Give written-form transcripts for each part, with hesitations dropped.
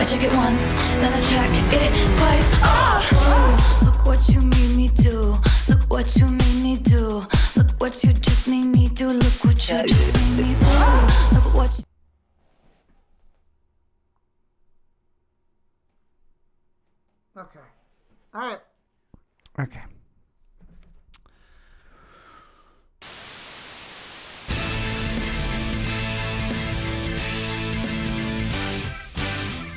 I check it once, then I check it twice. Oh, look what you made me do. Look what you made me do. Look what you just made me do. Look what you just made me do. Look what you... Okay. All right. Okay.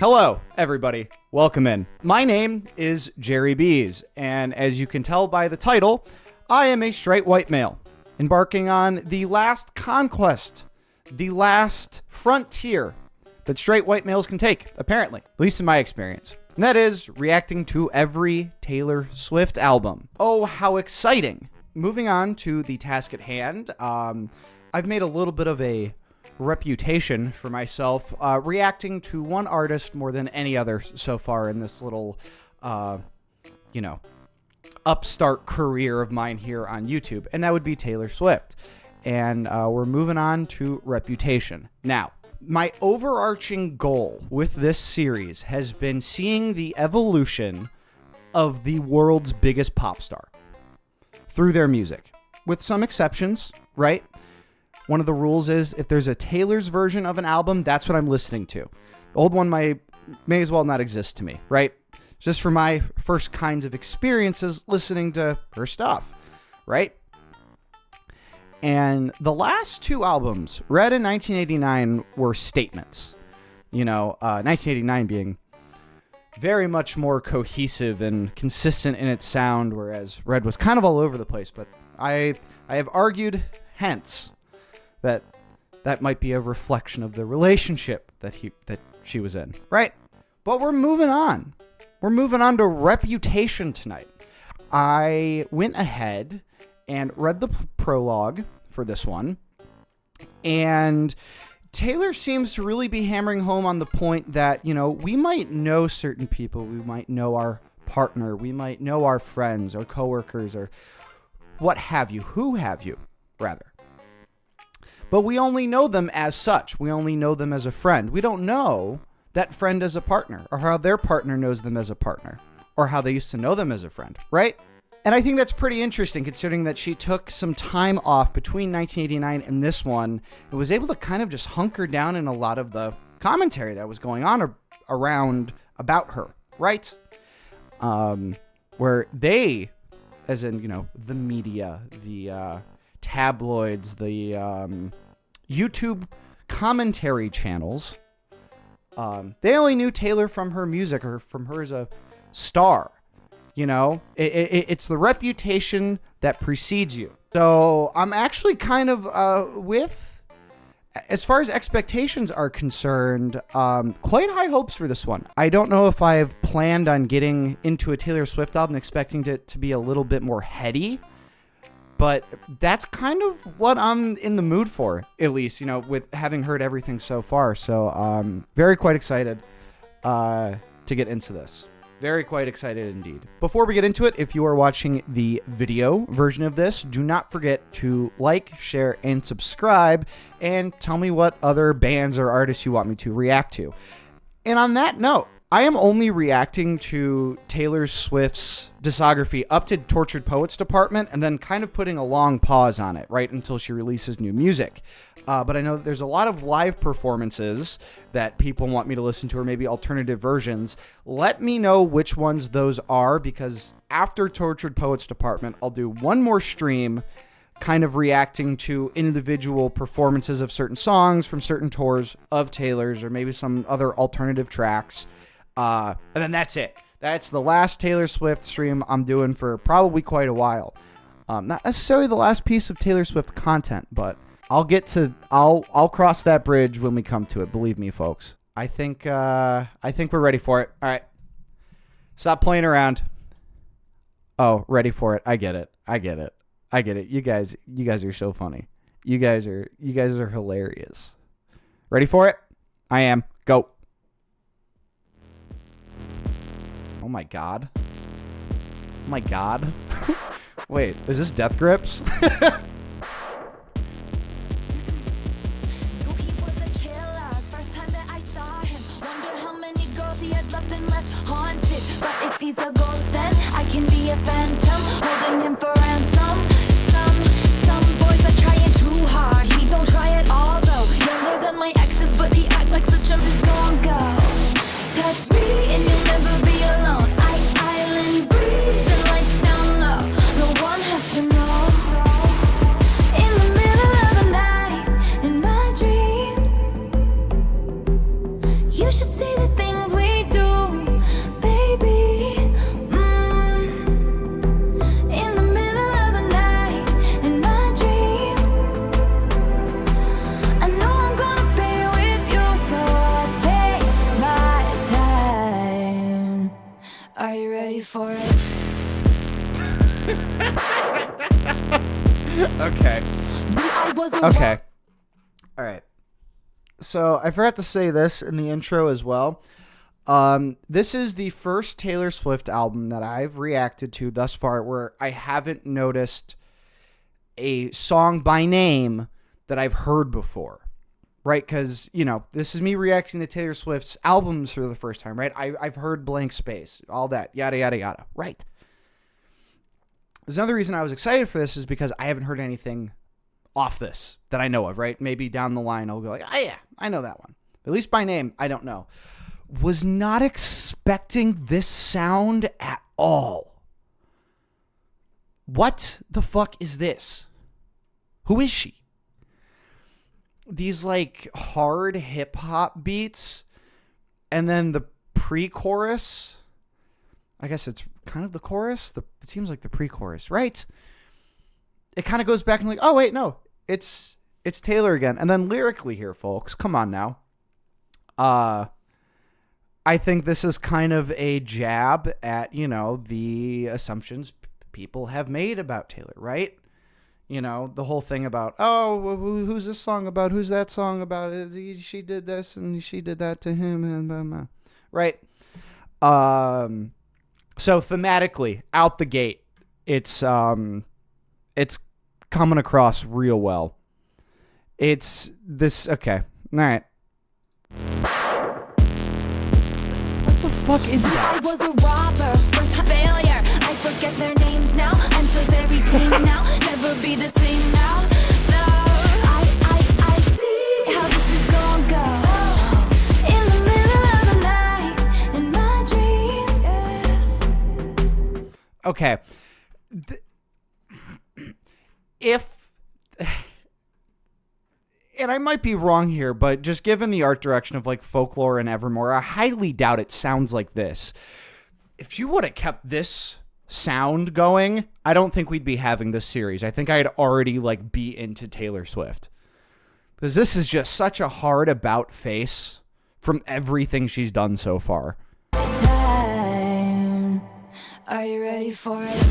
Hello, everybody. Welcome in. My name is Jerry Bees, and as you can tell by the title, I am a straight white male, embarking on the last conquest, the last frontier that straight white males can take, apparently, at least in my experience. And that is reacting to every Taylor Swift album. Oh, how exciting. Moving on to the task at hand, I've made a little bit of a reputation for myself reacting to one artist more than any other so far in this little, upstart career of mine here on YouTube, and that would be Taylor Swift. And we're moving on to Reputation. Now, my overarching goal with this series has been seeing the evolution of the world's biggest pop star through their music, with some exceptions, right? One of the rules is if there's a Taylor's version of an album, that's what I'm listening to. The old one may as well not exist to me, right? Just for my first kinds of experiences listening to her stuff, right? And the last two albums, Red in 1989, were statements. 1989 being very much more cohesive and consistent in its sound, whereas Red was kind of all over the place. But I have argued, hence, that might be a reflection of the relationship that she was in, right? But we're moving on. We're moving on to Reputation tonight. I went ahead and read the prologue for this one, and Taylor seems to really be hammering home on the point that, we might know certain people, we might know our partner, we might know our friends or coworkers or what have you, who have you, rather. But we only know them as such. We only know them as a friend. We don't know that friend as a partner, or how their partner knows them as a partner, or how they used to know them as a friend, right? And I think that's pretty interesting, considering that she took some time off between 1989 and this one, and was able to kind of just hunker down in a lot of the commentary that was going on around about her, right? Where they, as in, the media, the tabloids, the YouTube commentary channels, they only knew Taylor from her music or from her as a star. It's the reputation that precedes you. So I'm actually kind of as far as expectations are concerned, quite high hopes for this one. I don't know if I've planned on getting into a Taylor Swift album expecting it to be a little bit more heady, but that's kind of what I'm in the mood for, at least, with having heard everything so far. So very quite excited to get into this. Very quite excited indeed. Before we get into it, if you are watching the video version of this, do not forget to like, share, and subscribe, and tell me what other bands or artists you want me to react to. And on that note, I am only reacting to Taylor Swift's discography up to Tortured Poets Department, and then kind of putting a long pause on it, right, until she releases new music. But I know that there's a lot of live performances that people want me to listen to, or maybe alternative versions. Let me know which ones those are, because after Tortured Poets Department, I'll do one more stream kind of reacting to individual performances of certain songs from certain tours of Taylor's, or maybe some other alternative tracks. And then that's it. That's the last Taylor Swift stream I'm doing for probably quite a while. Not necessarily the last piece of Taylor Swift content, but I'll cross that bridge when we come to it. Believe me, folks. I think we're ready for it. All right. Stop playing around. Oh, ready for it. I get it. You guys are so funny. You guys are hilarious. Ready for it? I am. Go. Oh my god. Wait, is this Death Grips? loved and left haunted. But if he's a ghost, then I can be a phantom, holding him for ransom. Some boys are trying too hard. He don't try at all though. Younger than my exes, but he act like such a is gon' go. Touch me and you'll never be alone. Island breeze and lights down low. No one has to know. In the middle of the night, in my dreams, you should see the things we do, baby. In the middle of the night, in my dreams, I know I'm gonna be with you, so I take my time. Are you ready for it? Okay. I was a Okay. All right. So I forgot to say this in the intro as well. This is the first Taylor Swift album that I've reacted to thus far where I haven't noticed a song by name that I've heard before. Right? Because, you know, this is me reacting to Taylor Swift's albums for the first time, right? I've heard Blank Space, all that, yada, yada, yada. Right. There's another reason I was excited for this is because I haven't heard anything off this that I know of, right? Maybe down the line I'll go like, oh yeah, I know that one. At least by name, I don't know. Was not expecting this sound at all. What the fuck is this? Who is she? These like hard hip hop beats and then the pre-chorus. I guess it's kind of the chorus. It seems like the pre-chorus, right? It kind of goes back and like, oh wait, no, it's Taylor again. And then lyrically here, folks, come on now. I think this is kind of a jab at, you know, the assumptions people have made about Taylor, right? You know, the whole thing about, oh, who's this song about? Who's that song about? She did this and she did that to him, and blah, blah. Right? So thematically, out the gate, it's coming across real well. It's this, okay, all right. What the fuck is that? I was a robber, first time failure. I forget their names now. I'm so very tame now. Never be the same now. No, I see how this is gonna go. In the middle of the night, in my dreams. Okay. If, and I might be wrong here, but just given the art direction of like Folklore and Evermore, I highly doubt it sounds like this. If you would have kept this sound going, I don't think we'd be having this series. I think I'd already like be into Taylor Swift. Because this is just such a hard about face from everything she's done so far. Time. Are you ready for it?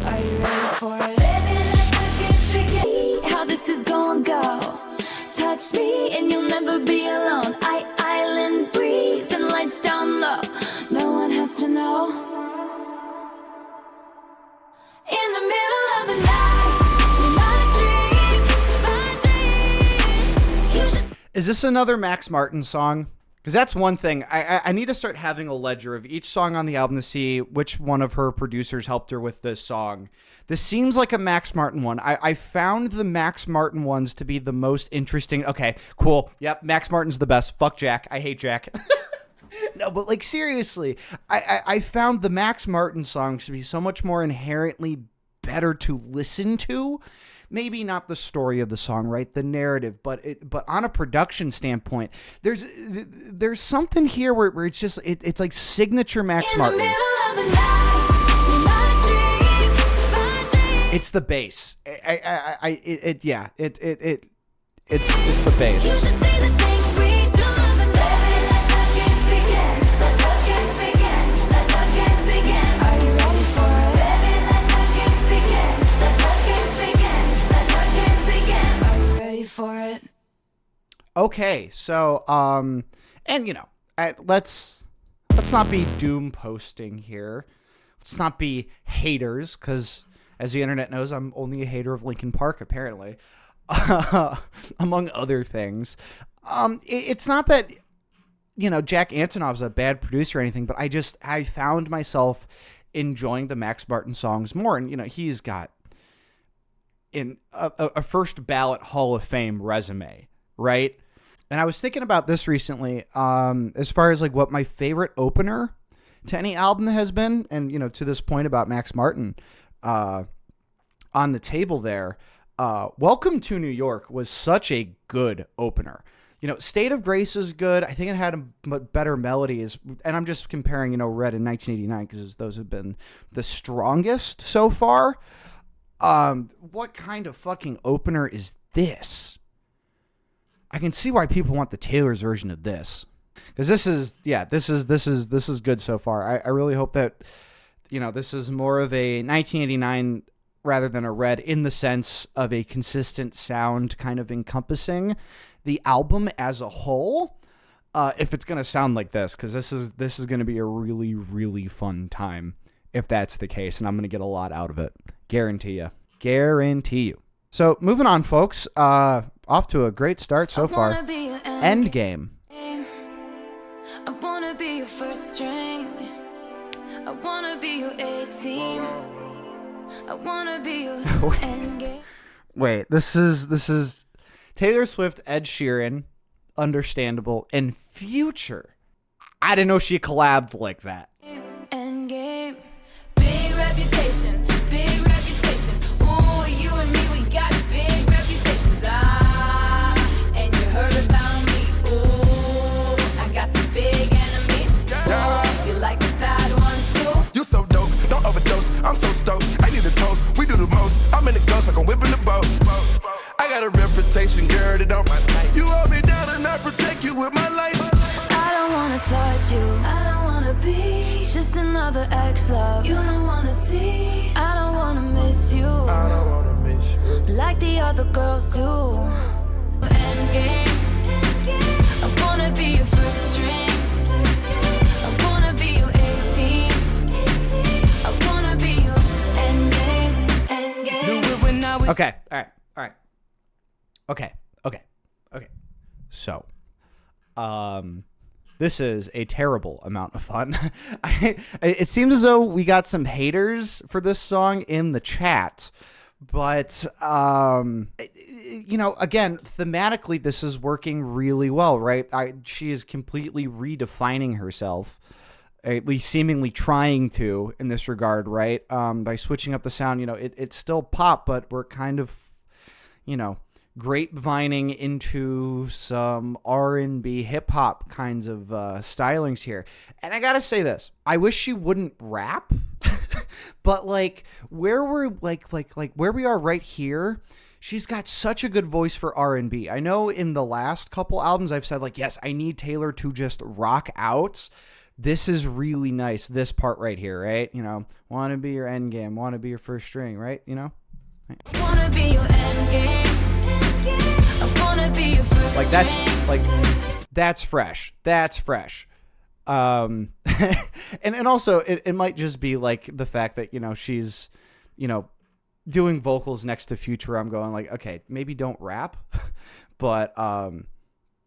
Are you ready for it? Baby, let the games begin. How this is gonna go. Touch me and you'll never be alone. Island breeze and lights down low. No one has to know. In the middle of the night, my dreams. You should. Is this another Max Martin song? Because that's one thing. I need to start having a ledger of each song on the album to see which one of her producers helped her with this song. This seems like a Max Martin one. I found the Max Martin ones to be the most interesting. Okay, cool. Yep, Max Martin's the best. Fuck Jack. I hate Jack. No, but like seriously, I found the Max Martin songs to be so much more inherently better to listen to. Maybe not the story of the song, right? The narrative, but on a production standpoint, there's something here where it's just it's like signature Max Martin. In the middle of the night, in my dreams, my dreams. It's the bass. It's the bass. You should see the things we do. Baby, let the games begin. Let the games begin. Let the games begin. Are you ready for it? Baby, let the games begin. Let the games begin. Let the games begin. Are you ready for it? Okay, so and you know, let's not be doom posting here. Let's not be haters, because as the internet knows, I'm only a hater of Linkin Park, apparently. Among other things. It's not that, Jack Antonoff's a bad producer or anything, but I found myself enjoying the Max Martin songs more. And, he's got a first ballot Hall of Fame resume, right? And I was thinking about this recently, as far as like what my favorite opener to any album has been. And, to this point about Max Martin, on the table there, Welcome to New York was such a good opener. State of Grace is good. I think it had a better melodies. And I'm just comparing, Red in 1989 because those have been the strongest so far. What kind of fucking opener is this? I can see why people want the Taylor's version of this. Because this is good so far. I really hope that, this is more of a 1989 rather than a Red in the sense of a consistent sound kind of encompassing the album as a whole, if it's going to sound like this, because this is going to be a really, really fun time if that's the case, and I'm going to get a lot out of it. Guarantee you. So moving on, folks, off to a great start so far. Endgame. I want to be your first string. I want to be your A-team. I want to be your endgame. Wait, this is Taylor Swift, Ed Sheeran, Understandable, and Future. I didn't know she collabed like that. Endgame. Big reputation. Ooh, you and me, we got big reputations. And you heard about me. Ooh, I got some big enemies. Ooh, you like the bad ones too? You so dope, don't overdose. I'm so stoked. I need a toast. We do the most. I'm in the ghost like I'm whipping the boat. I got a reputation, girl, that don't my you hold me down and I protect you with my life. I don't wanna touch you. I don't wanna be just another ex-love. You don't wanna see. I don't wanna miss you. I don't wanna miss you. Like the other girls do. Endgame. I wanna be your first string. I wanna be your 18. I wanna be your endgame. Do it when I was Okay, all right. Okay. So, this is a terrible amount of fun. It seems as though we got some haters for this song in the chat, but again, thematically, this is working really well, right? She is completely redefining herself, at least seemingly trying to in this regard, right? By switching up the sound, it's still pop, but we're kind of, grapevining into some R&B hip hop kinds of stylings here. And I gotta say this, I wish she wouldn't rap, but where we're where we are right here, she's got such a good voice for R&B. I know in the last couple albums I've said yes, I need Taylor to just rock out. This is really nice, this part right here, right? Want to be your endgame, want to be your first string, right? Right. Wanna be your endgame. I wanna be your first that's fresh. That's fresh. And also it might just be the fact that she's doing vocals next to Future. I'm going okay, maybe don't rap, but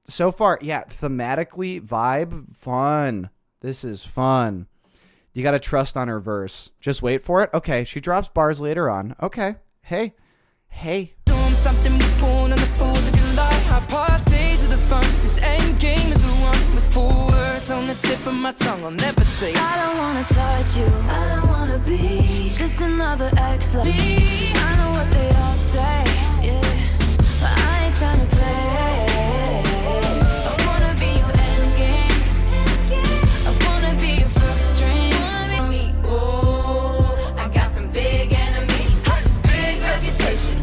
so far, yeah, thematically vibe fun. This is fun. You got to trust on her verse. Just wait for it. Okay, she drops bars later on. Okay. Hey. Doing something was born on the 4th of July. I pass stage with the fun. This end game is the one with 4 words on the tip of my tongue. I'll never say. I don't wanna touch you. I don't wanna be just another ex like me. I know what they all say, yeah, but I ain't tryna play. I wanna be your endgame. I wanna be your first string. Me, oh, I got some big enemies. Big reputation.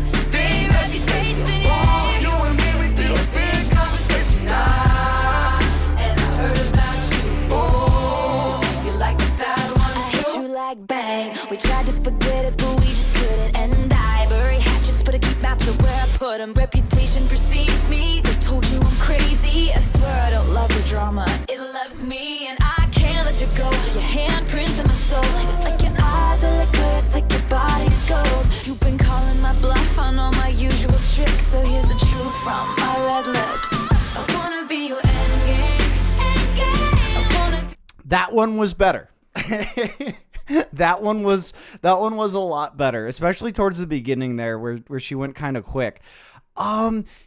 Oh, you and me, we do a big conversation. And I heard about you. Oh, you like the bad ones. I hit you like bang. We tried to forget it, but we just couldn't. And I bury hatchets, but I keep maps of where I put them. Reputation precedes me. They told you I'm crazy. I swear I don't love the drama. It loves me, and I can't let you go. Your handprints in my soul. It's like your eyes are liquid. It's like your body's gold. You've been calling my bluff on all my usual tricks. So here's the truth from my red lips. I wanna That one was better. That one was a lot better, especially towards the beginning there where she went kind of quick.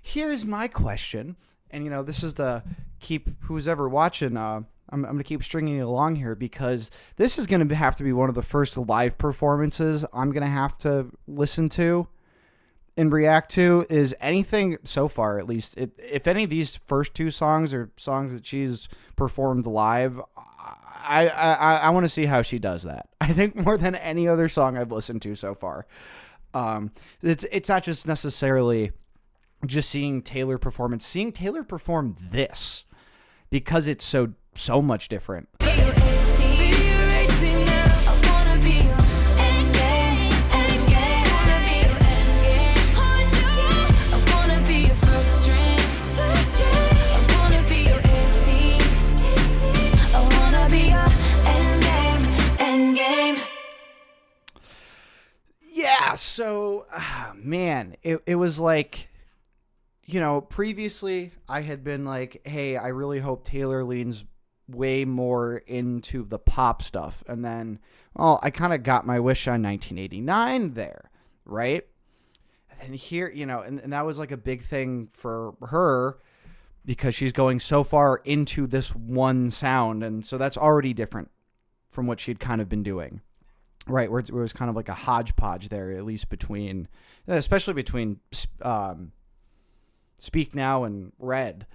Here's my question, and this is to keep who's ever watching. I'm gonna keep stringing you along here because this is gonna have to be one of the first live performances I'm gonna have to listen to and react to. Is anything so far, at least, if any of these first two songs are songs that she's performed live, I want to see how she does that. I think more than any other song I've listened to so far. It's not just necessarily just seeing Taylor perform this because it's so much different. Yeah, so, man, it was like, previously I had been like, hey, I really hope Taylor leans way more into the pop stuff. And then, I kind of got my wish on 1989 there, right? And then here, and that was like a big thing for her because she's going so far into this one sound. And so that's already different from what she'd kind of been doing. Right, where it was kind of like a hodgepodge there, at least especially between Speak Now and Red.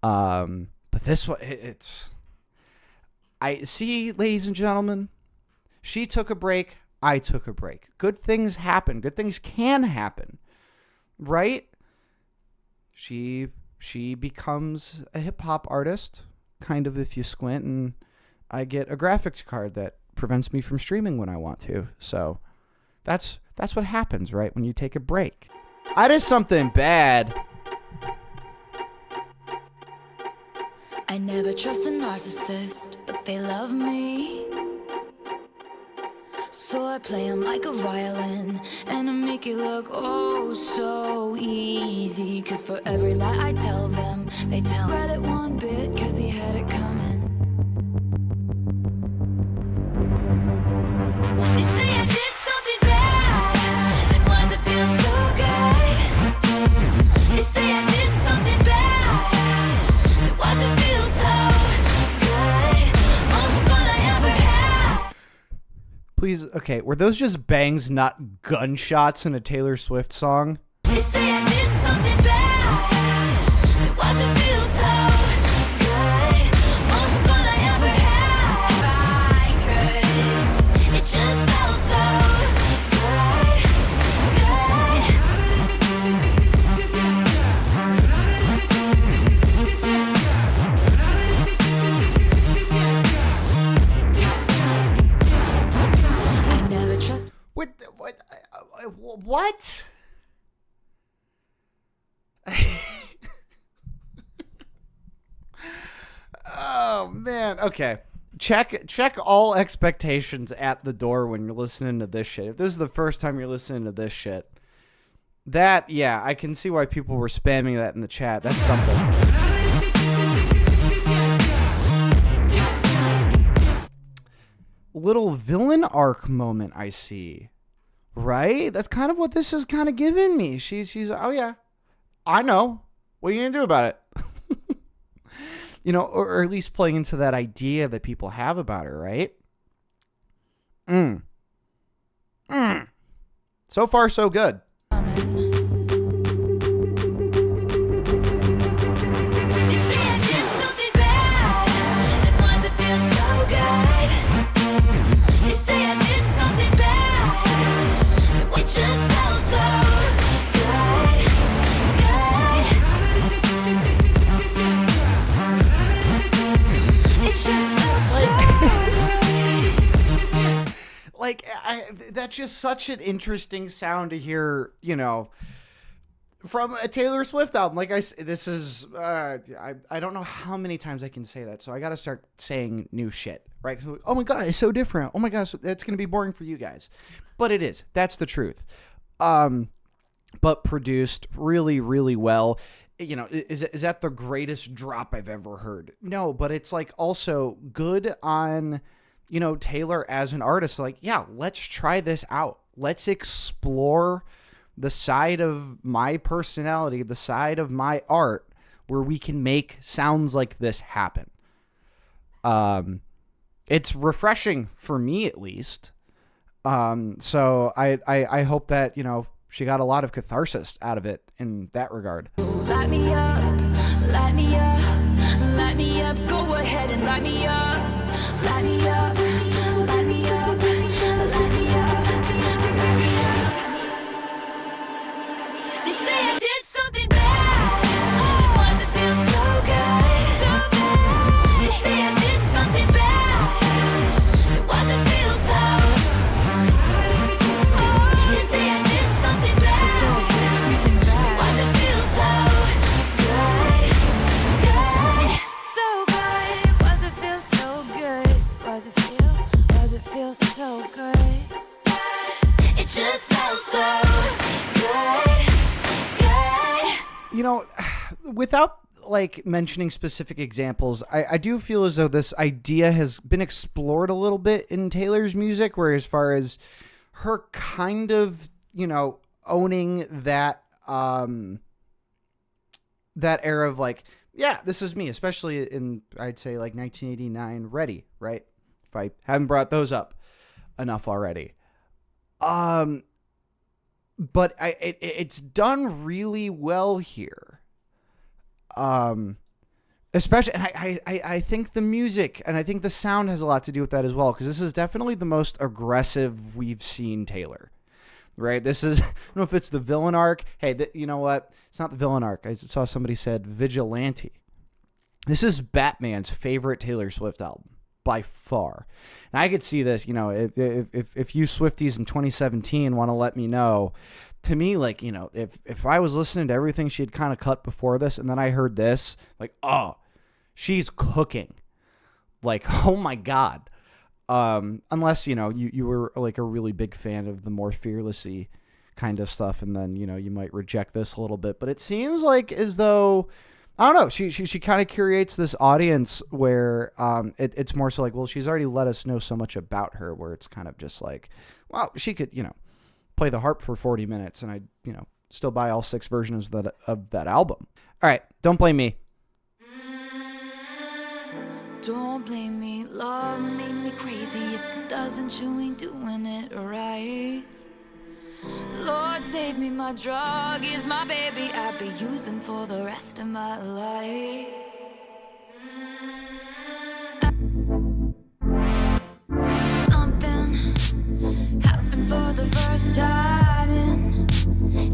But this one, I see, ladies and gentlemen, she took a break, I took a break. Good things happen. Good things can happen, right? She becomes a hip hop artist, kind of, if you squint, and I get a graphics card that prevents me from streaming when I want to. So that's what happens, right, when you take a break. I did something bad. I never trust a narcissist, but they love me. So I play them like a violin, and I make it look oh so easy. Cause for every lie I tell them, they tell me read it one bit cause he had it coming. They say I did something bad, and why's it feel so good? They say I did something bad, and why's it feel so good? Most fun I ever had. Please, okay, were those just bangs, not gunshots in a Taylor Swift song? They say I did something bad, and why's it feel so good? Most fun I ever had. If I could, it just felt so good, I never trust. What? Oh man. Okay. Check all expectations at the door when you're listening to this shit. If this is the first time you're listening to this shit, yeah, I can see why people were spamming that in the chat. That's something. Little villain arc moment I see. Right? That's kind of what this is kind of giving me. She's oh yeah, I know. What are you going to do about it? Or at least playing into that idea that people have about her, right? So far, so good. Just felt so good, it just felt so good. Like, that's just such an interesting sound to hear, from a Taylor Swift album. Like this is, I don't know how many times I can say that, so I got to start saying new shit, right? So, oh my God, it's so different. Oh my gosh, that's going to be boring for you guys. But it is. That's the truth. But produced really, really well. is that the greatest drop I've ever heard? No, but it's like also good on, Taylor as an artist. Like, yeah, let's try this out. Let's explore the side of my personality, the side of my art where we can make sounds like this happen. It's refreshing for me, at least. So I hope that, she got a lot of catharsis out of it in that regard. Light me up, light me up, light me up. Go ahead and light me up, light me up, light me up, light me up, light me up. They say I did something bad. Why does it feel so good, so good? They say I did something bad. Why does it feel so? They say I did something bad. Why does it feel so good, good, so good? Why does it feel so good? Why does it feel so good? It just felt so good, good. Without like mentioning specific examples, I do feel as though this idea has been explored a little bit in Taylor's music, where as far as her kind of, owning that, that era of like, yeah, this is me, especially in, I'd say like 1989 Ready, right? If I haven't brought those up enough already. But it's done really well here. Especially, and I think the music and I think the sound has a lot to do with that as well, because this is definitely the most aggressive we've seen Taylor, right? This is, I don't know if it's the villain arc. Hey, you know what? It's not the villain arc. I saw somebody said Vigilante. This is Batman's favorite Taylor Swift album by far. And I could see this, if you Swifties in 2017 want to let me know. To me, like, if I was listening to everything she had kind of cut before this and then I heard this, like, oh, she's cooking. Like, oh my God. Unless, you were like a really big fan of the more fearlessy kind of stuff, and then, you might reject this a little bit. But it seems like as though, I don't know, she kind of curates this audience where it's more so like, well, she's already let us know so much about her, where it's kind of just like, well, she could, play the harp for 40 minutes and I, still buy all 6 versions of that album. All right, don't blame me. Don't blame me, love made me crazy. If it doesn't, you ain't doing it right. Lord save me, my drug is my baby. I'll be using for the rest of my life. Something happened for the first time in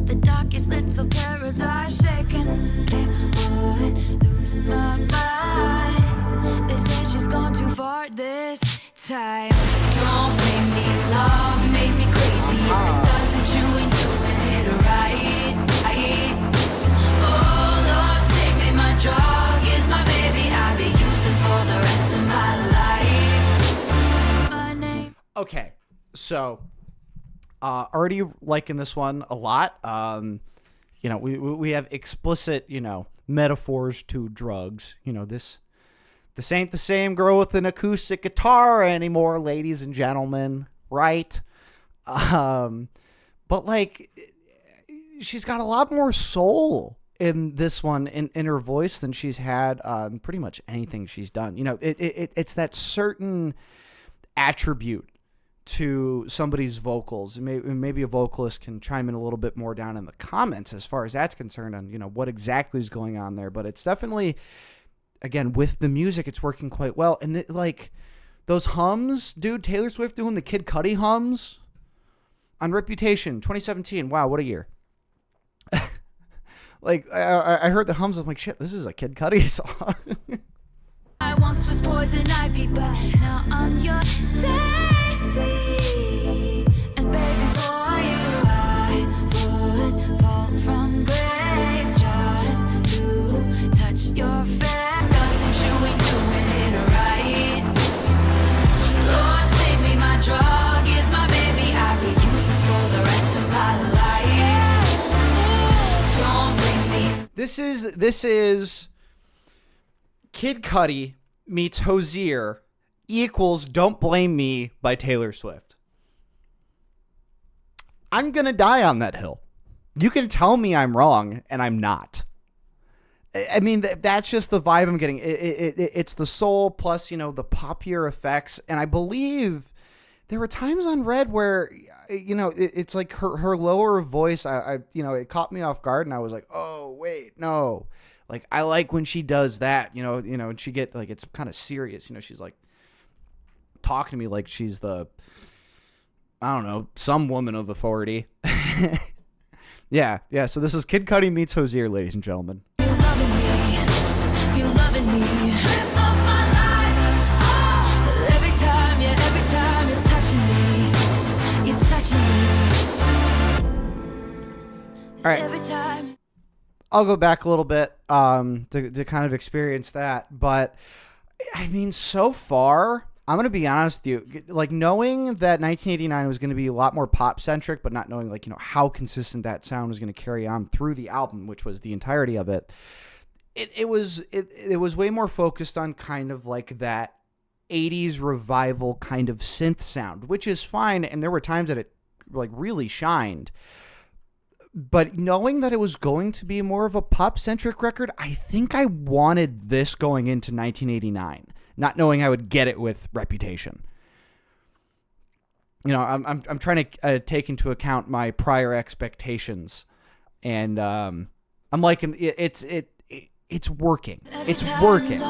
the darkest little paradise, shaking. It would lose my mind. They say she's gone too far this time. Don't blame me, love made me crazy. If it doesn't, you ain't doing it right. Oh Lord, take me, my drug is my baby. I'll be using for the rest of my life. My name. Okay, so already liking this one a lot. We have explicit, metaphors to drugs. This ain't the same girl with an acoustic guitar anymore, ladies and gentlemen, right? But like, she's got a lot more soul in this one in her voice than she's had pretty much anything she's done. It's that certain attribute to somebody's vocals. Maybe a vocalist can chime in a little bit more down in the comments as far as that's concerned on, what exactly is going on there. But it's definitely, again, with the music, it's working quite well. And like those hums, dude, Taylor Swift doing the Kid Cudi hums on Reputation 2017. Wow, what a year. Like I heard the hums. I'm like, shit, this is a Kid Cudi song. I once was poison ivy, but now I'm your daisy. And baby, for you I would fall from grace just to touch your face. Doesn't you ain't doing it right. Lord save me, my drug is my baby. I'll be using for the rest of my life. Don't bring me. This is Kid Cudi meets Hozier equals Don't Blame Me by Taylor Swift. I'm going to die on that hill. You can tell me I'm wrong, and I'm not. I mean, that's just the vibe I'm getting. It's the soul plus, the poppier effects. And I believe there were times on Red where, it's like her lower voice, it caught me off guard, and I was like, oh, wait, no. Like, I like when she does that, and she get, like, it's kind of serious. She's like talking to me like she's the, I don't know, some woman of authority. Yeah. So this is Kid Cudi meets Hozier, ladies and gentlemen. You're loving me. Trip of my life. Oh, every time you're touching me. All right. Every time. I'll go back a little bit to kind of experience that. But, I mean, so far, I'm going to be honest with you. Like, knowing that 1989 was going to be a lot more pop-centric, but not knowing, like, how consistent that sound was going to carry on through the album, which was the entirety of it, it was way more focused on kind of like that 80s revival kind of synth sound, which is fine. And there were times that it like really shined. But knowing that it was going to be more of a pop-centric record, I think I wanted this going into 1989, not knowing I would get it with Reputation. I'm trying to take into account my prior expectations, and I'm liking it's working. It's working.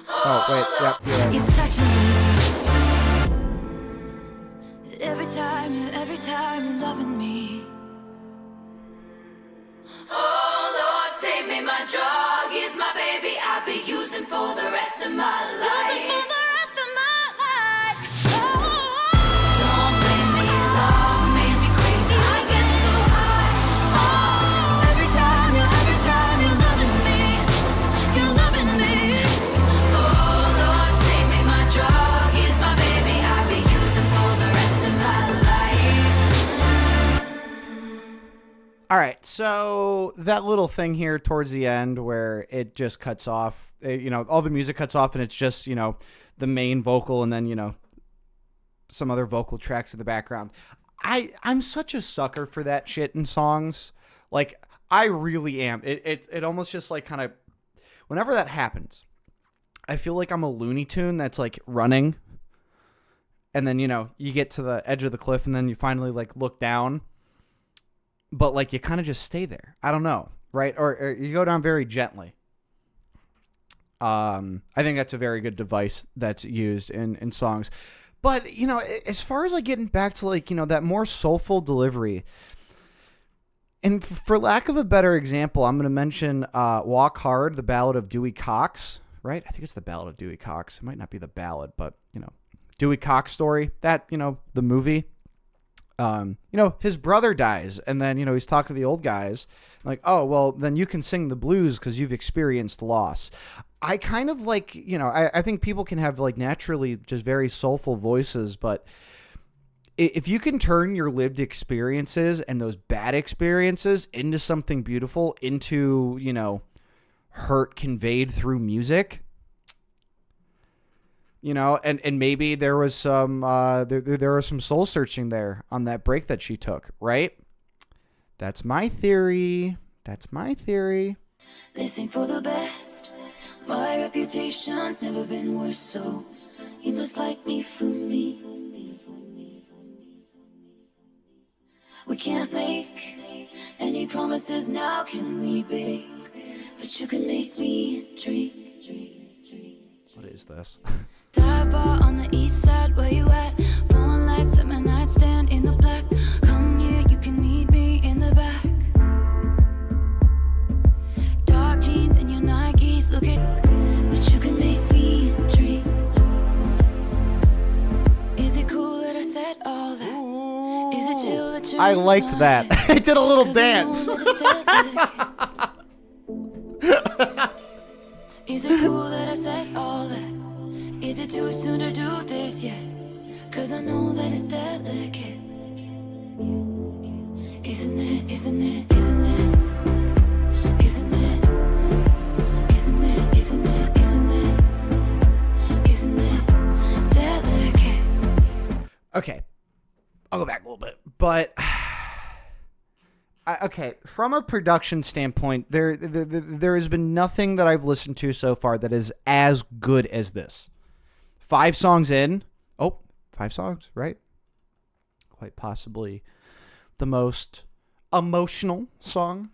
Oh wait, yep, you're right. You're touching me. Every time you're loving me. Oh Lord, save me, my drug is my baby. I'll be using for the rest of my life. Don't blame me, love made me crazy. I get so high. Oh, every time you're loving me. You're loving me. Oh Lord, save me, my drug is my baby. I'll be using for the rest of my life. All right, so that little thing here towards the end where it just cuts off, all the music cuts off and it's just, the main vocal and then, some other vocal tracks in the background. I'm such a sucker for that shit in songs. Like, I really am. It almost just like kind of, whenever that happens, I feel like I'm a Looney Tune that's like running. And then, you get to the edge of the cliff and then you finally like look down. But like you kind of just stay there. I don't know, right? Or you go down very gently. I think that's a very good device that's used in songs. But, as far as like getting back to like, that more soulful delivery, and for lack of a better example, I'm going to mention Walk Hard, the Ballad of Dewey Cox, right? I think it's the Ballad of Dewey Cox. It might not be the ballad, but, Dewey Cox story, that, the movie. His brother dies and then, he's talking to the old guys like, oh, well, then you can sing the blues because you've experienced loss. I kind of like, I think people can have like naturally just very soulful voices, but if you can turn your lived experiences and those bad experiences into something beautiful, into, hurt conveyed through music, and maybe there was some there was some soul searching there on that break that she took, right? That's my theory. They sing for the best. My reputation's never been worse, so you must like me for me. We can't make any promises now, can we, babe? But you can make me dream. What is this? Dive bar on the east side, where you at? Phone lights at my nightstand in the black. Come here, you can meet me in the back. Dark jeans and your Nikes, look at. But you can make me dream. Is it cool that I said all that? Is it chill that you're I liked that. I did a little dance. Is it cool that I said all that? Is it too soon to do this yet? Cause I know that it's delicate. Isn't it? But okay, from a production standpoint, there has been nothing that I've listened to so far that is as good as this. 5 songs in. Oh, 5 songs, right? Quite possibly the most emotional song,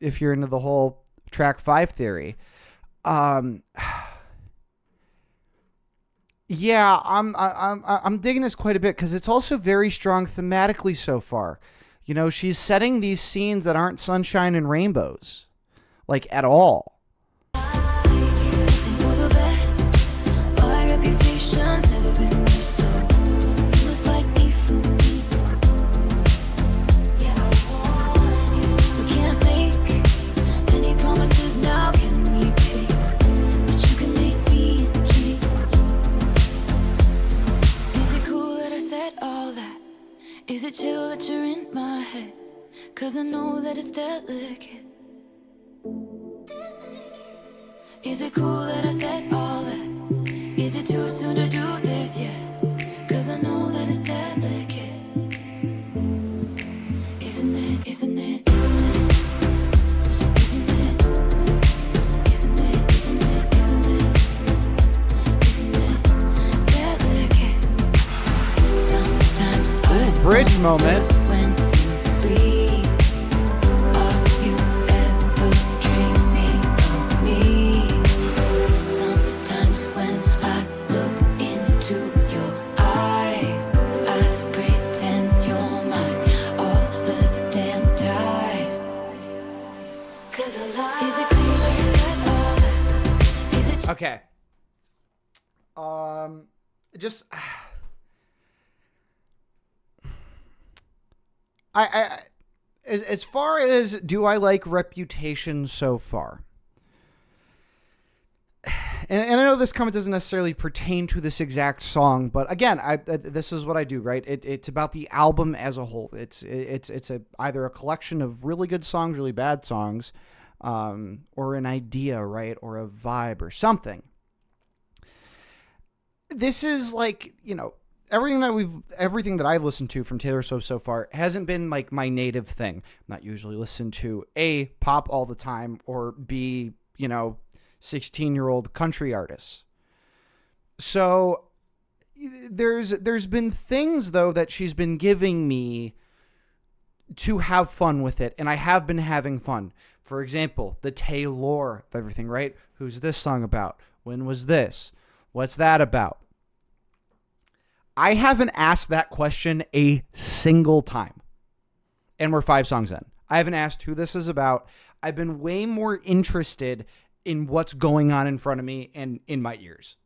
if you're into the whole track 5 theory. Yeah, I'm digging this quite a bit because it's also very strong thematically so far. You know, she's setting these scenes that aren't sunshine and rainbows, like, at all. Listen for the best. My reputation's never been worse, so it was like me for me. Yeah, I want you. We can't make any promises now, can we, babe? But you can make me dream. Is it cool that I said all that? Is it chill that you're in my head? 'Cause I know that it's delicate. Is it cool that I said all that? Is it too soon to do this yet? 'Cause I know that it's delicate. Isn't it, isn't it, isn't it? Isn't it? Isn't it, isn't it, isn't it? Isn't it delicate? Sometimes I Bridge wonder moment. when you sleep. Are you ever dreaming of me? Sometimes when I look into your eyes, I pretend you're mine all the damn time. 'Cause I lie. Is it cool that I said all that? Is it Okay. Just I as far as do I like Reputation so far? And I know this comment doesn't necessarily pertain to this exact song, but again, this is what I do, right? It's about the album as a whole. It's either a collection of really good songs, really bad songs, or an idea, right, or a vibe or something. This is like, you know, everything that I've listened to from Taylor Swift so far hasn't been like my native thing. I'm not usually listening to A, pop all the time, or B, you know, 16-year-old country artists. So there's been things though that she's been giving me to have fun with it, and I have been having fun. For example, the Taylor of everything, right? Who's this song about? When was this? What's that about? I haven't asked that question a single time. And we're 5 songs in. I haven't asked who this is about. I've been way more interested in what's going on in front of me and in my ears.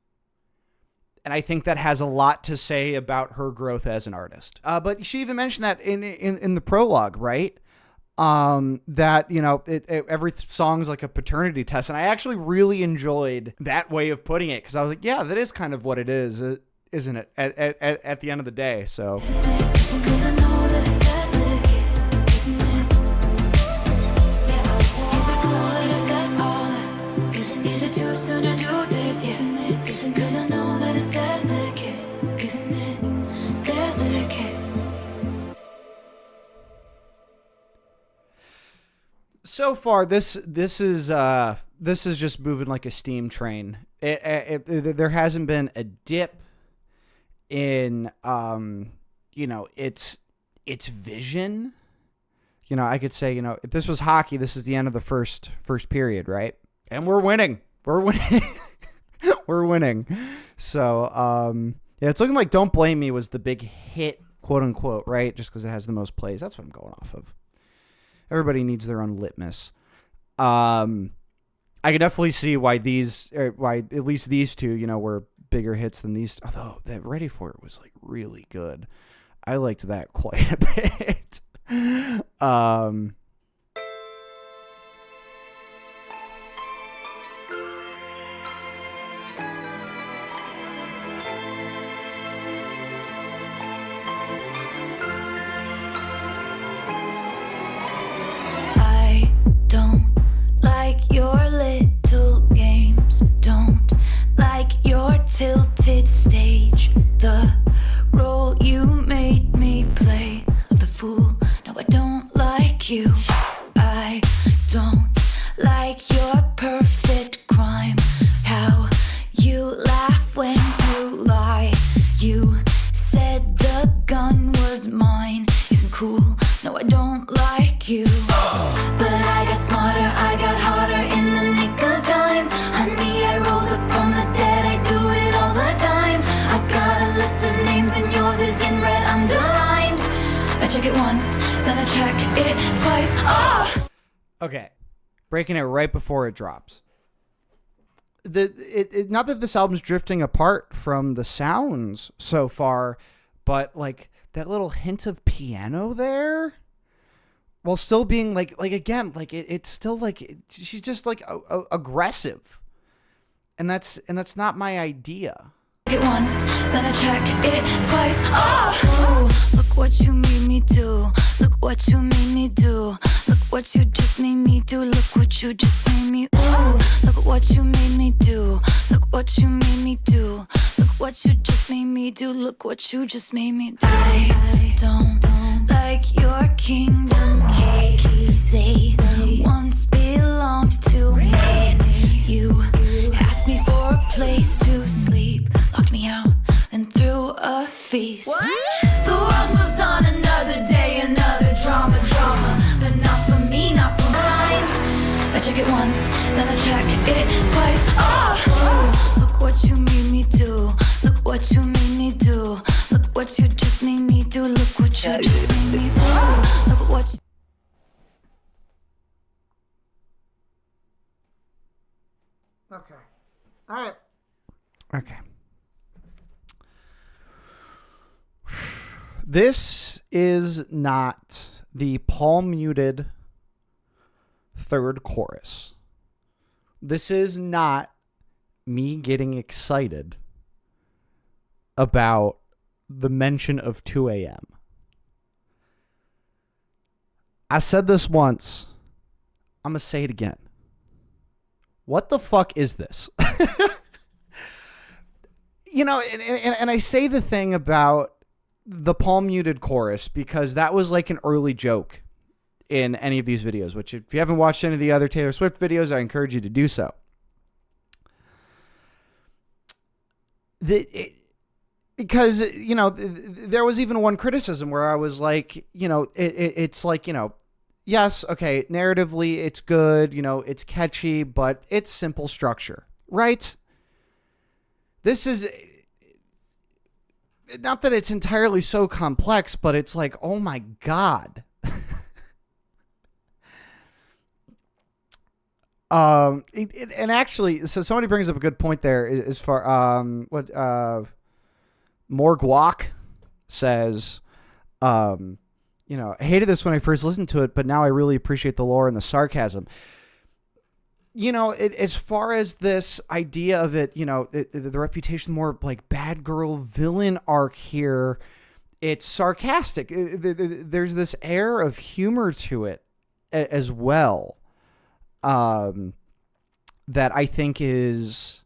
And I think that has a lot to say about her growth as an artist. But she even mentioned that in the prologue, right? That, you know, every song's like a paternity test. And I actually really enjoyed that way of putting it, because I was like, yeah, that is kind of what it is, isn't it? At the end of the day. So 'Cause I know that it's delicate, isn't it? Yeah. Is it cool that I said all that? Is it too soon to do this? Isn't it? 'Cause I know that it's delicate, isn't it? Delicate. so far, this is just moving like a steam train. There hasn't been a dip in you know, its vision. You know, I could say, you know, if this was hockey, this is the end of the first period, right? And we're winning. We're winning. So yeah, it's looking like Don't Blame Me was the big hit, quote unquote, right? Just because it has the most plays. That's what I'm going off of. Everybody needs their own litmus. I can definitely see why at least these two, you know, were bigger hits than these. Although that Ready For It was like really good. I liked that quite a bit. I don't like your little games. Don't like your tilted stage. The role you made me play you. I don't like your perfect crime. How you laugh when you lie. You said the gun was mine. Isn't cool. No, I don't like you. But I got smarter, I got harder in the nick of time. Honey, I rose up from the dead, I do it all the time. I got a list of names and yours is in red underlined. I check it once, then I check it twice. Oh! Okay, breaking it right before it drops. Not that this album's drifting apart from the sounds so far, but like that little hint of piano there, while still being like again, like it's still like she's just like aggressive, and that's not my idea. It once, then I check it twice. Oh, look what you made me do. Look what you made me do. Look what you just made me do. Look what you just made me. Ooh, look what you made me do. Look what you made me do. Look what you just made me do. Look what you just made me do. I don't like your kingdom keys. They once belonged to me. You asked me for a place to sleep, locked me out and threw a feast. What? The world moves on another day, another drama, but not for me, not for mine. I check it once, then I check it twice. Oh, look what you made me do. Look what you made me do. Look what you just made me do. Look what you just made me do. Look what you... Okay. All right. Okay. This is not the palm muted third chorus. This is not me getting excited about the mention of 2 a.m. I said this once. I'm going to say it again. What the fuck is this? You know, and I say the thing about the palm muted chorus because that was like an early joke in any of these videos, which if you haven't watched any of the other Taylor Swift videos, I encourage you to do so. Because, you know, there was even one criticism where I was like, you know, it's like, you know, yes, okay, narratively it's good, you know, it's catchy, but it's simple structure, right? This is not that it's entirely so complex, but it's like, oh my God. And actually, so somebody brings up a good point there as far, More Guac says, you know, I hated this when I first listened to it, but now I really appreciate the lore and the sarcasm. You know, as far as this idea of it, you know, the reputation more like bad girl villain arc here, it's sarcastic. There's this air of humor to it as well, that I think is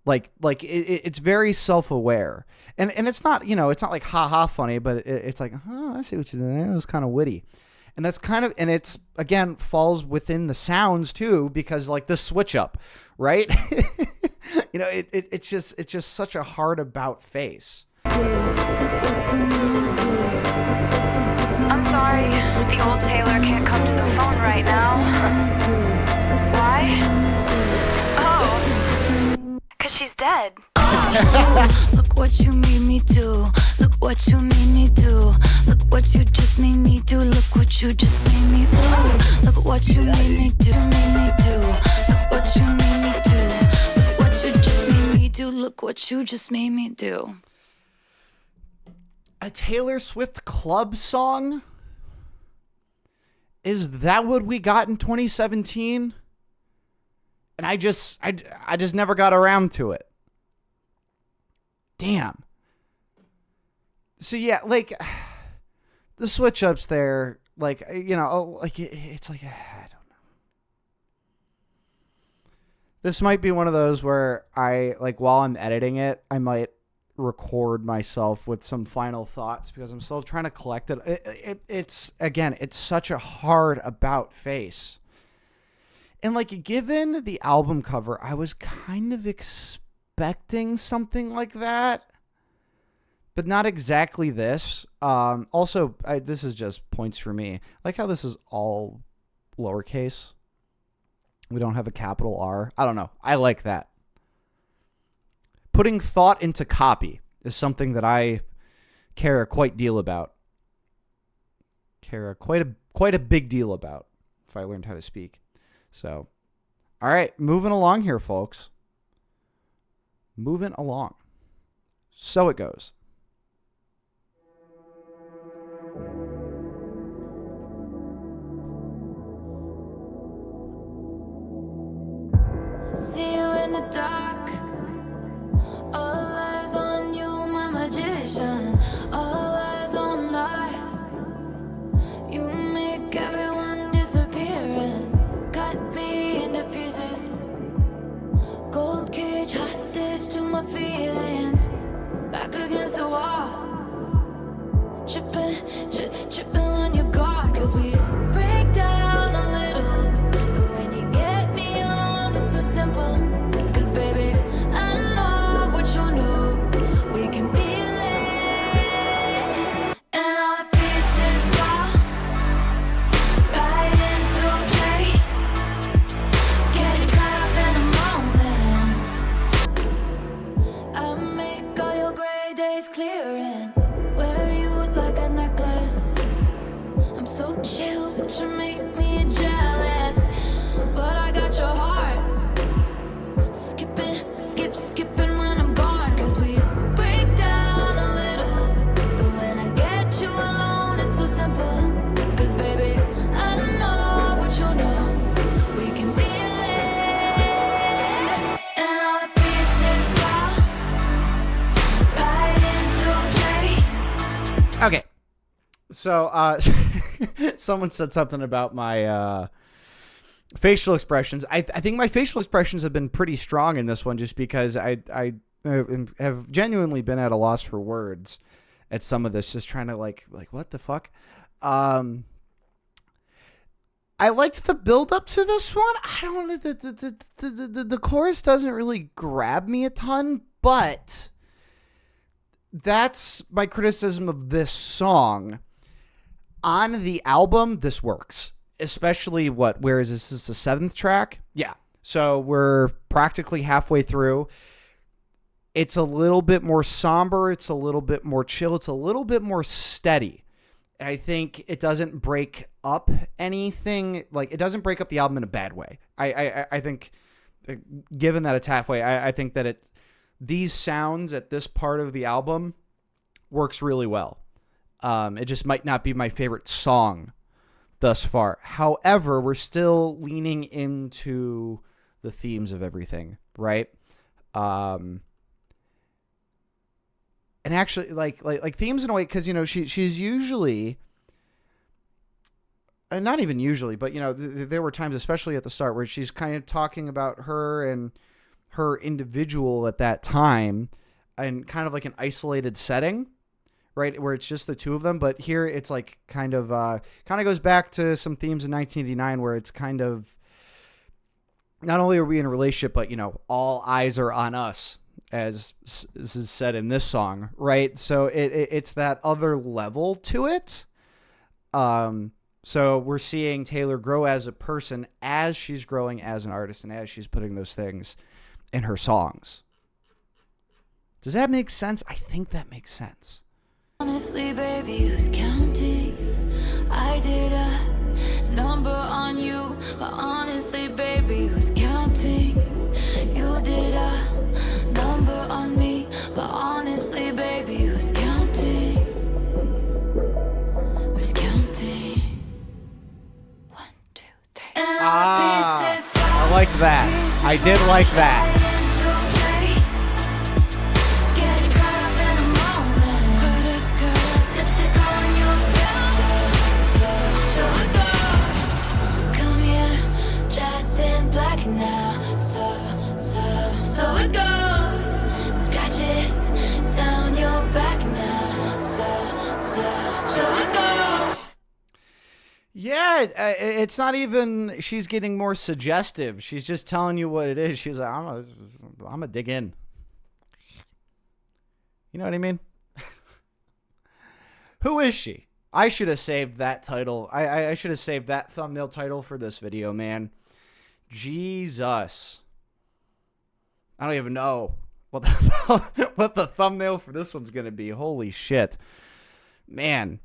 like it's very self-aware, and it's not, you know, it's not like ha funny, but it's like, oh, I see what you did. It was kind of witty. And that's kind of, and it's, again, falls within the sounds too, because like the switch up, right? You know, it's just such a hard about face. I'm sorry, the old Taylor can't come to the phone right now. Why? Oh, 'cause she's dead. Look what you made me do. Look what you made me do. Look what you just made me do. Look what you just made me do. Look what you made me do. Made me do. Look what you made me do. Look what you just made me do. Look what you just made me do. A Taylor Swift club song? Is that what we got in 2017? And I just never got around to it. Damn. So yeah, like the switch ups there, like, you know, like it's like, I don't know. This might be one of those where I, like, while I'm editing it, I might record myself with some final thoughts because I'm still trying to collect it. It's such a hard about face. And like, given the album cover, I was kind of expecting something like that, but not exactly this. Also, this is just points for me. I like how this is all lowercase. We don't have a capital R. I don't know. I like that. Putting thought into copy is something that I care a quite deal about. Quite a big deal about, if I learned how to speak. So, all right, moving along here, folks. Moving along. So it goes. See you in the dark. All eyes on you, my magician. All eyes on us. You make everyone disappearing. Cut me into pieces. Gold cage hostage to my feelings. Back against the wall. Tripping on your guard. 'Cause we break down a little. But when you get me alone, it's so simple. 'Cause baby, I know what you know. We can feel it. And all the pieces fall right into place. Getting caught up in the moment. I make all your gray days clear and wear you like a necklace. I'm so chill, but you make me jealous. But I got your heart. Skipping when I'm gone. 'Cause we break down a little. But when I get you alone, it's so simple. 'Cause baby, I know what you know. We can feel it. And all the pieces fall right into place. Okay. So, someone said something about my facial expressions. I think my facial expressions have been pretty strong in this one just because I have genuinely been at a loss for words at some of this, just trying to like what the fuck? I liked the build up to this one. I don't know, the chorus doesn't really grab me a ton, but that's my criticism of this song. On the album, this works. Especially where is this? Is the 7th track? Yeah. So we're practically halfway through. It's a little bit more somber. It's a little bit more chill. It's a little bit more steady. I think it doesn't break up anything. Like, it doesn't break up the album in a bad way. I think, given that it's halfway, I think that these sounds at this part of the album works really well. It just might not be my favorite song thus far. However, we're still leaning into the themes of everything, right? And actually, like themes in a way, because she's usually, and not even usually, but there were times, especially at the start, where she's kind of talking about her and her individual at that time, and kind of like an isolated setting. Right, where it's just the two of them, but here it's like kind of goes back to some themes in 1989, where it's kind of not only are we in a relationship, but all eyes are on us, as is said in this song, right? So it's that other level to it. So we're seeing Taylor grow as a person as she's growing as an artist, and as she's putting those things in her songs. Does that make sense? I think that makes sense. Honestly, baby, who's counting? I did a number on you, but honestly, baby, who's counting? You did a number on me, but honestly, baby, who's counting? Who's counting? 1, 2, 3. And all the pieces fall. I liked that. I did like that. So it goes, scratches down Yeah, it's not even she's getting more suggestive. She's just telling you what it is. She's like, I'm gonna dig in. You know what I mean? Who is she? I should have saved that title. I should have saved that thumbnail title for this video, man. Jesus. I don't even know what the thumbnail for this one's gonna be. Holy shit, man.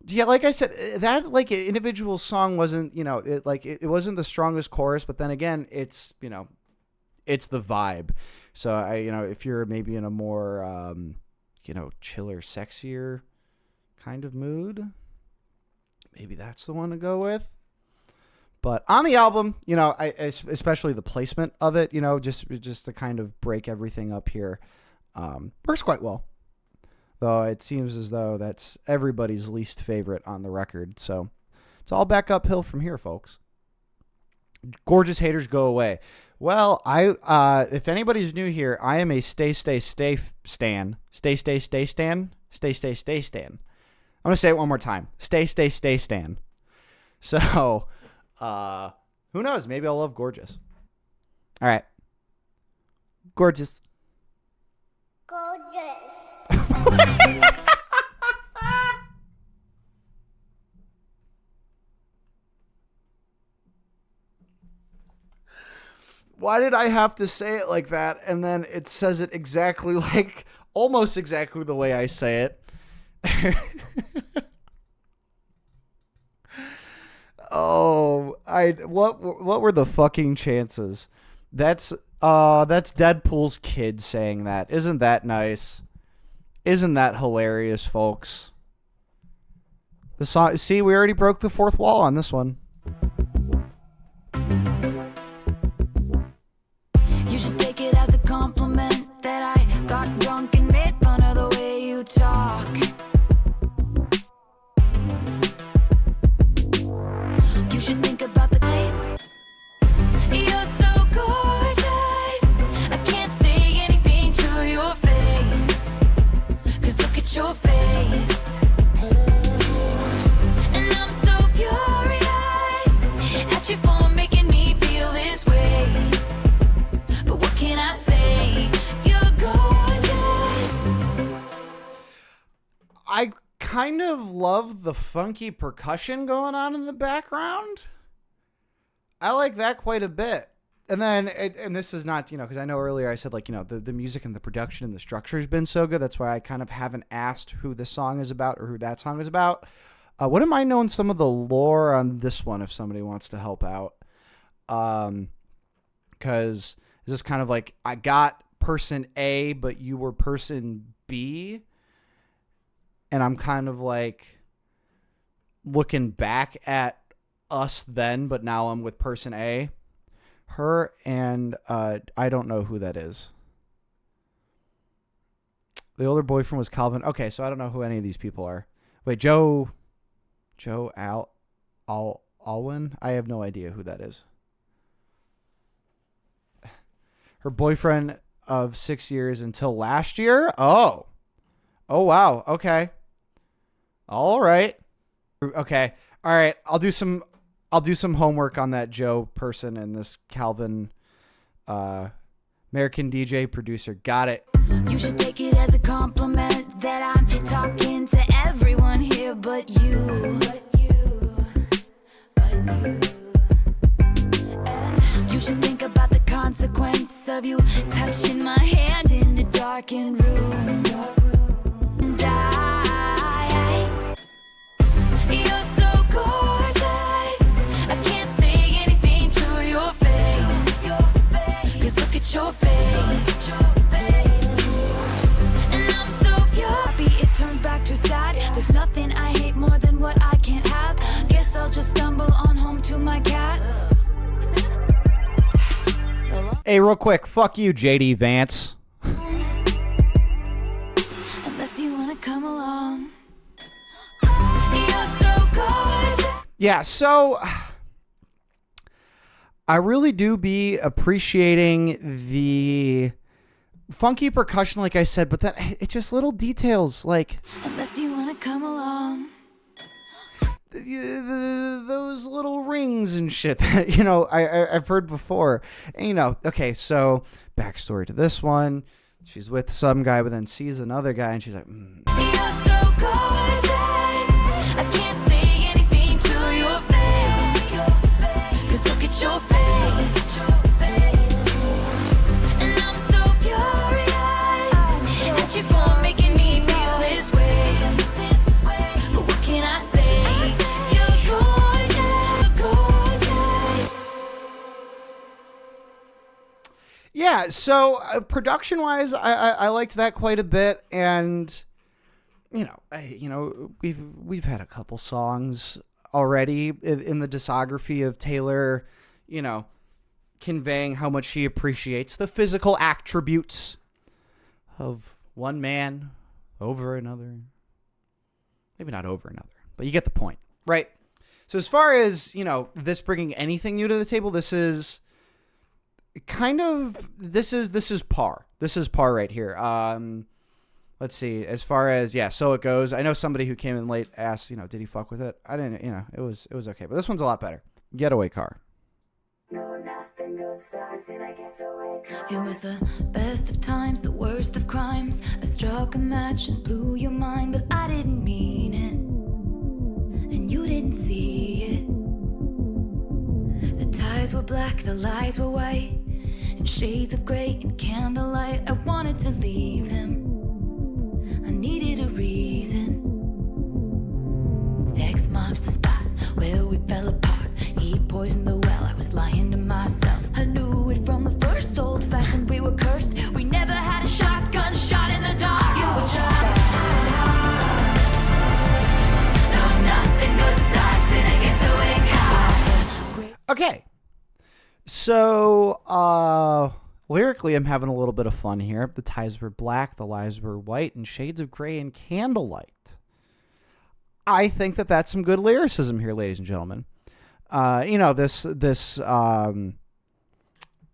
Yeah, like I said, that like individual song wasn't, you know, it wasn't the strongest chorus, but then again, it's, you know, it's the vibe. So you know, if you're maybe in a more you know, chiller, sexier kind of mood, maybe that's the one to go with. But on the album, you know, especially the placement of it, you know, just to kind of break everything up here, works quite well. Though it seems as though that's everybody's least favorite on the record. So it's all back uphill from here, folks. Gorgeous haters go away. Well, if anybody's new here, I am a stay stan. I'm going to say it one more time. Stay stan. So, who knows? Maybe I'll love Gorgeous. All right. Gorgeous. Why did I have to say it like that? And then it says it exactly like, almost exactly the way I say it. Oh, what were the fucking chances? That's Deadpool's kid saying that. Isn't that nice? Isn't that hilarious, folks? The song, see, we already broke the fourth wall on this one. You should take it as a compliment that I got drunk and made fun of the way you talk. You should think about the claim. You're so gorgeous, I can't say anything to your face. 'Cause look at your face. And I'm so furious at you for making me feel this way. But what can I say? You're gorgeous. I kind of love the funky percussion going on in the background. I like that quite a bit. And then, and this is not, you know, because I know earlier I said, like, you know, the music and the production and the structure has been so good. That's why I kind of haven't asked who this song is about or who that song is about. Wouldn't mind knowing some of the lore on this one if somebody wants to help out. Because is this kind of like, I got person A, but you were person B? And I'm kind of like looking back at us then, but now I'm with person A. Her and I don't know who that is. The older boyfriend was Calvin. Okay, so I don't know who any of these people are. Wait, Joe Alwyn? I have no idea who that is. Her boyfriend of 6 years until last year? Oh, wow. Okay. All right. Okay. All right. I'll do some homework on that Joe person and this Calvin, American DJ producer. Got it. You should take it as a compliment that I'm talking to everyone here but you. And you should think about the consequence of you touching my hand in the darkened room. And you're so gorgeous, I can't say anything to your face. 'Cause look at your face. And I'm so furious, it turns back to sad. There's nothing I hate more than what I can't have. Guess I'll just stumble on home to my cats. Hey, real quick, fuck you, JD Vance. Unless you wanna come along. You're so gorgeous. Yeah, so I really do be appreciating the funky percussion, like I said, but then it's just little details like Unless you wanna come along. those little rings and shit that, you know, I've heard before. And, you know, okay, so backstory to this one. She's with some guy, but then sees another guy, and she's like, You're so gorgeous. I can't say anything to your face. 'Cause look at your face. And I'm so furious at you for making me feel this way. But what can I say? You're gorgeous. yeah. So production-wise, I liked that quite a bit, and you know, we've had a couple songs already in the discography of Taylor, you know, conveying how much she appreciates the physical attributes of one man over another. Maybe not over another, but you get the point, right? So as far as, you know, this bringing anything new to the table, this is kind of, this is par. This is par right here. Let's see. As far as, yeah, So It Goes. I know somebody who came in late asked, you know, did he fuck with it? I didn't, you know, it was okay. But this one's a lot better. Getaway Car. It was the best of times, the worst of crimes. I struck a match and blew your mind, but I didn't mean it, and you didn't see it. The ties were black, the lies were white, in shades of gray and candlelight. I wanted to leave him, I needed a reason. X marks the spot where we fell apart. He poisoned the well, I was lying to myself. I knew it from the first, old-fashioned, we were cursed. We never had a shotgun shot in the dark. You were trying. No, nothing good starts in a getaway car. Okay. So, lyrically, I'm having a little bit of fun here. The ties were black, the lies were white, and shades of gray and candlelight. I think that that's some good lyricism here, ladies and gentlemen. You know, this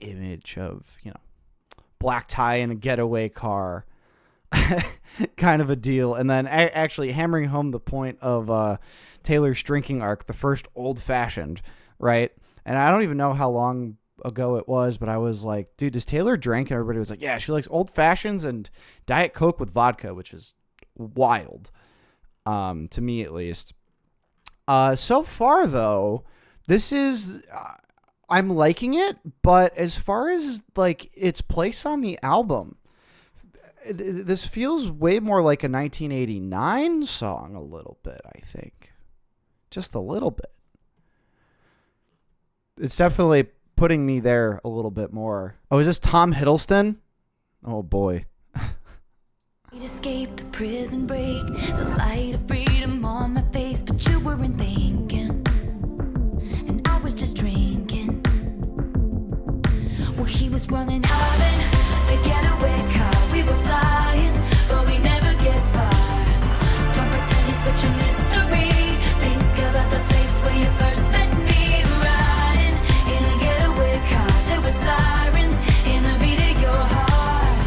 image of, you know, black tie in a getaway car kind of a deal. And then actually hammering home the point of Taylor's drinking arc, the first old-fashioned, right? And I don't even know how long ago it was, but I was like, dude, does Taylor drink? And everybody was like, yeah, she likes old fashions and Diet Coke with vodka, which is wild, to me at least. So far, though, this is, I'm liking it, but as far as like its place on the album, this feels way more like a 1989 song a little bit, I think. Just a little bit. It's definitely putting me there a little bit more. Oh, is this Tom Hiddleston? Oh, boy. We'd escape the prison break, the light of freedom on my face, but you weren't thinking, and I was just drinking. Well, he was running out in the getaway car. We were flying, but we never get far. Don't pretend it's such a mystery. Think about the place where you first met me. Riding in a getaway car, there were sirens in the beat of your heart.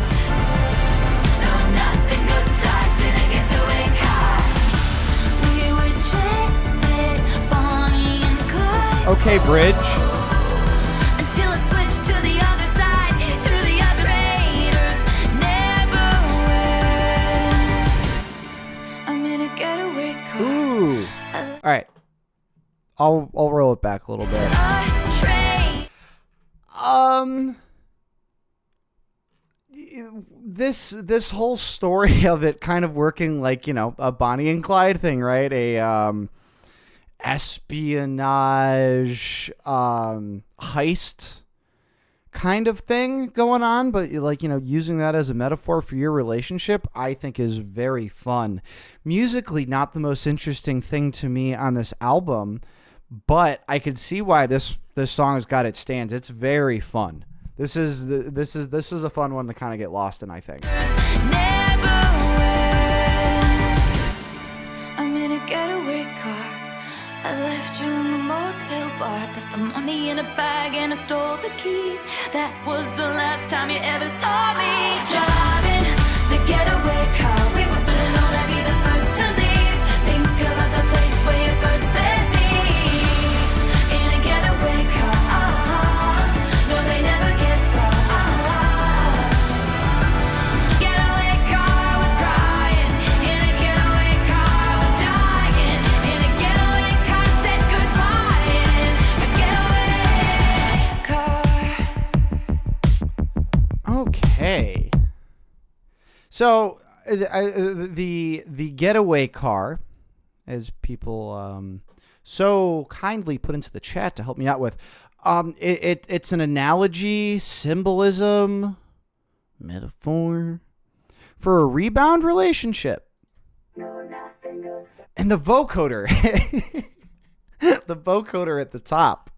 No, nothing good starts in a getaway car. We were Jackson, Bonnie and Clyde. Okay, Bridge. Until I switched to the other side, to the other raiders. Never win. I'm in a getaway car. Ooh. All right. I'll roll it back a little bit. Us train. This whole story of it kind of working like, you know, a Bonnie and Clyde thing, right? A espionage heist kind of thing going on, but like, you know, using that as a metaphor for your relationship, I think is very fun. Musically, not the most interesting thing to me on this album, but I could see why this song has got its stands. It's very fun. This is a fun one to kind of get lost in, I think. Never win. I'm in a getaway car. I left you in the motel bar, put the money in a bag and I stole the keys. That was the last time you ever saw me. Driving the getaway car, we were feeling old, I'd be the first to leave. Think about the place where you first met Okay. So the getaway car, as people so kindly put into the chat to help me out with, it's an analogy, symbolism, metaphor for a rebound relationship. And the vocoder, the vocoder at the top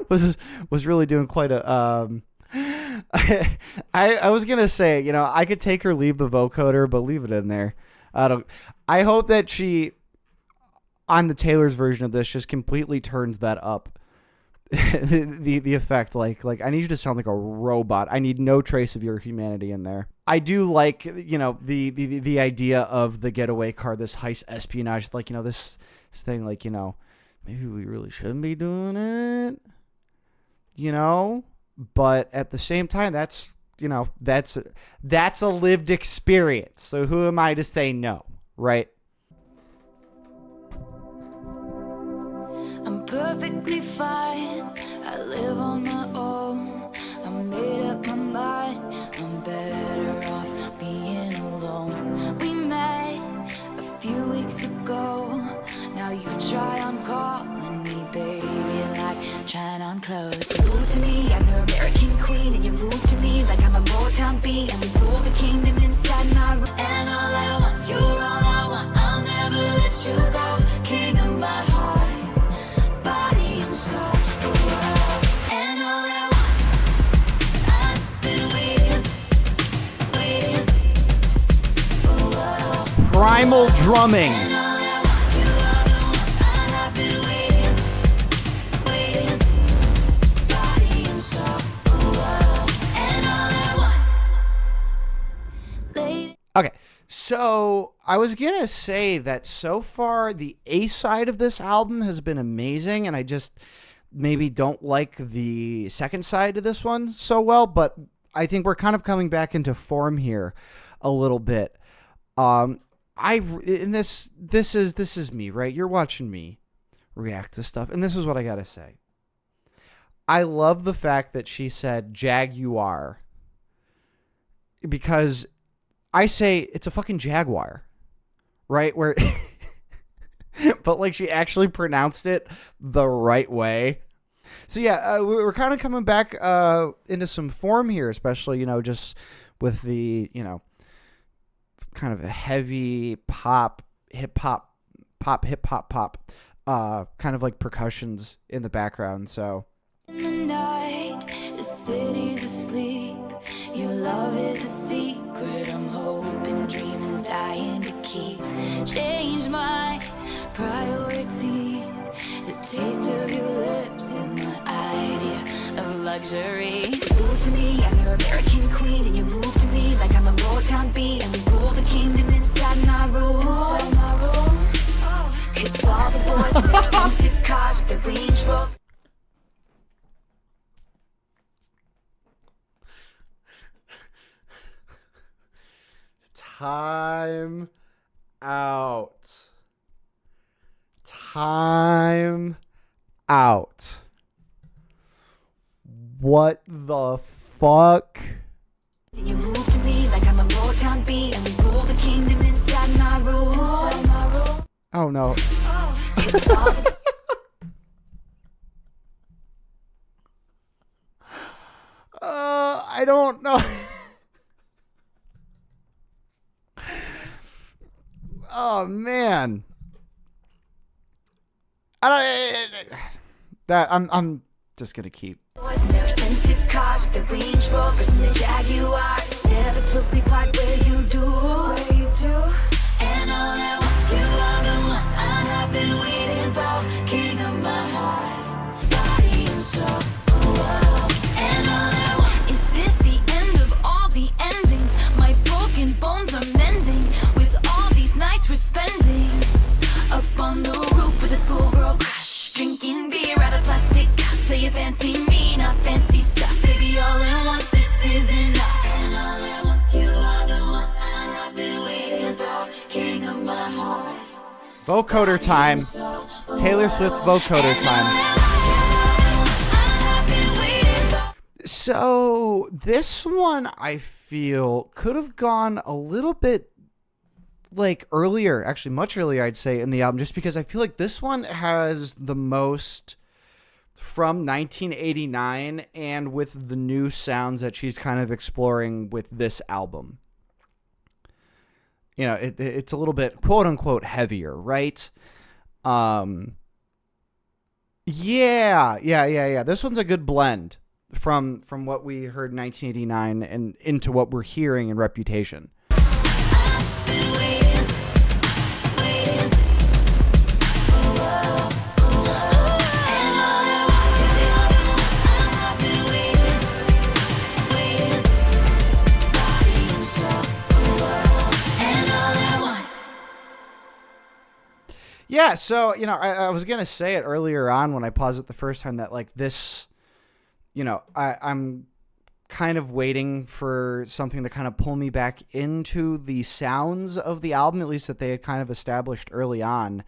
was really doing quite a. I was gonna say, you know, I could take or leave the vocoder, but leave it in there. I hope that she, on the Taylor's version of this, just completely turns that up. the effect, like I need you to sound like a robot. I need no trace of your humanity in there. I do like, you know, the idea of the getaway car, this heist espionage, like, you know, this thing, like, you know, maybe we really shouldn't be doing it, you know, but at the same time, that's, you know, that's a lived experience. So who am I to say no, right? I'm perfectly fine. I live on my own. I made up my mind. I'm better off being alone. We met a few weeks ago. Now you try on calling me, baby, like trying on clothes. You move to me, I'm your American queen, and you move to me like I'm a Motown bee, and we rule the kingdom inside my room. And all I want, you're all I want. I'll never let you go, king of my heart. And all I want, I've been waiting. Primal drumming. And all I want, you are the one I have been waiting. Body and soul. And all I want, lady. Okay, so I was gonna say that so far the A side of this album has been amazing, and I just maybe don't like the second side of this one so well, but I think we're kind of coming back into form here a little bit. This is me, right? You're watching me react to stuff, and this is what I gotta say. I love the fact that she said Jaguar, because I say it's a fucking Jaguar, right? Where, but like she actually pronounced it the right way. So yeah, we're kind of coming back into some form here, especially, you know, just with the, you know, kind of a heavy pop, hip hop, kind of like percussions in the background. So. In the night, the city's asleep. Your love is a secret. I'm hoping, dreaming, dying to keep. Change my priorities. The taste of your lips is my idea of luxury. So move to me, I'm your American queen, and you move to me like I'm a Motown bee, and we rule the kingdom inside my room. It's all the boys in their expensive cars with the Range Rover. Time out. Time out. What the fuck? You move to me like I'm a Motown bee, and we rule the kingdom inside my room. Oh no. I don't know. Oh man. I'm just gonna keep. Boys in their expensive cars with the Range Rovers and the Jaguars. Never took me part where you do. And all at once you are the one I have been waiting for. King of my heart, body and soul. And all at once, is this the end of all the endings? My broken bones are mending with all these nights we're spending up on the roof with a schoolgirl crush, drinking beer out of plastic cups. Say you fancy me, not fancy stuff. Baby, all at once, this is enough. And all at once, you are the one I have been waiting for. King of my heart. Vocoder time. Taylor Swift vocoder time. So this one I feel could have gone a little bit like earlier, actually much earlier, I'd say, in the album, just because I feel like this one has the most from 1989 and with the new sounds that she's kind of exploring with this album. You know, it's a little bit quote unquote heavier, right? Yeah. This one's a good blend from what we heard in 1989 and into what we're hearing in Reputation. I've been waiting, waiting. Oh, and all at once, I've been waiting, waiting. Body and soul, and all at once. Yeah, so, you know, I was going to say it earlier on when I paused it the first time that, like, this, you know, I'm kind of waiting for something to kind of pull me back into the sounds of the album, at least that they had kind of established early on.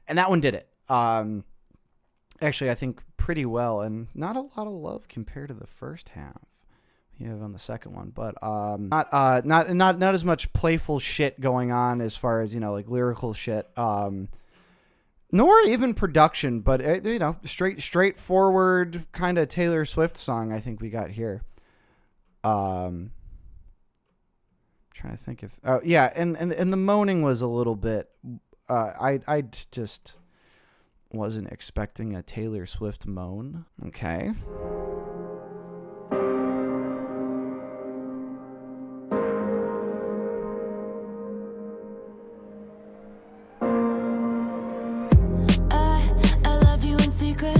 And that one did it. Actually, I think pretty well, and not a lot of love compared to the first half you have on the second one, but not as much playful shit going on as far as, you know, like lyrical shit. Nor even production, but you know, straightforward kind of Taylor Swift song. I think we got here. Trying to think if yeah, and the moaning was a little bit. I just wasn't expecting a Taylor Swift moan. Okay. I loved you in secret.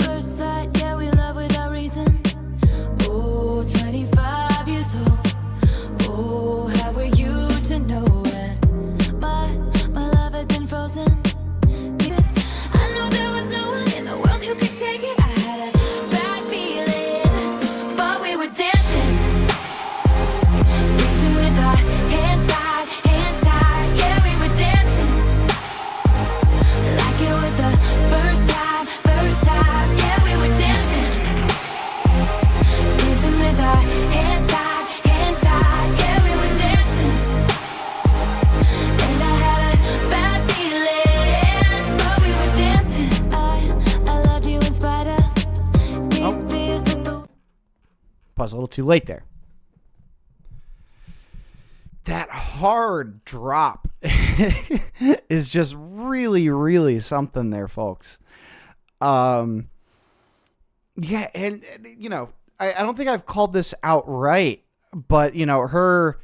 First sight, yeah, we love without reason. Oh, 25 years old. Oh, how were you to know it? My love had been frozen. Yes, I know there was no one in the world who could take it. I had a bad feeling, but we were dancing, dancing with our hands tied, yeah, we were dancing. Like it was the first time, yeah, we were dancing. Dancing with our hands tied, yeah, we were dancing. And I had a bad feeling, but we were dancing. I loved you in spite of deep fears that the Pause a little too late there. That hard drop is just really, really something there, folks. Yeah, and you know, I don't think I've called this outright, but you know, her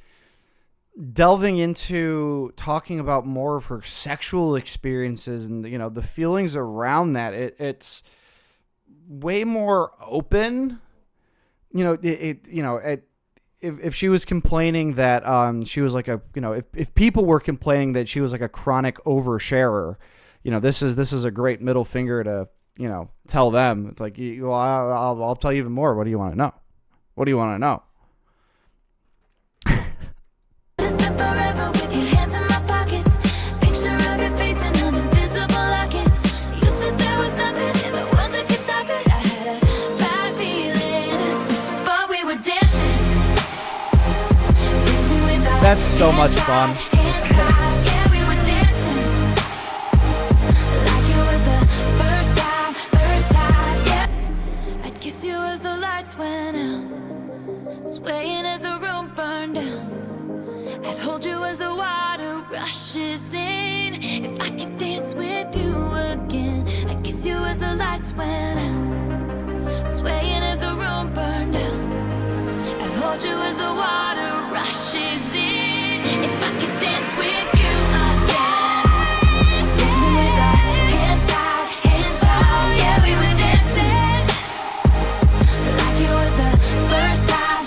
delving into talking about more of her sexual experiences and, you know, the feelings around that, it's way more open. You know, if she was complaining that she was like a, you know, if people were complaining that she was like a chronic oversharer, you know, this is a great middle finger to, you know, tell them. It's like, well, I'll tell you even more. What do you want to know? What do you want to know? Just live forever with your hands in my pockets. Picture of your face in an invisible locket. You said there was nothing in the world that could stop it. I had a bad feeling, but we were dancing. Dancing with our That's so much hands fun. tied, yeah, we were dancing. Like it was the first time, yeah. I'd kiss you as the lights went out, swaying as the room burned down. I'd hold you as the water rushes in. If I could dance with you again, I'd kiss you as the lights went out, swaying as the room burned down. I'd hold you as the water rushes in. If I could dance with you again, dancing with our hands tied, yeah, we were dancing. Like it was the first time,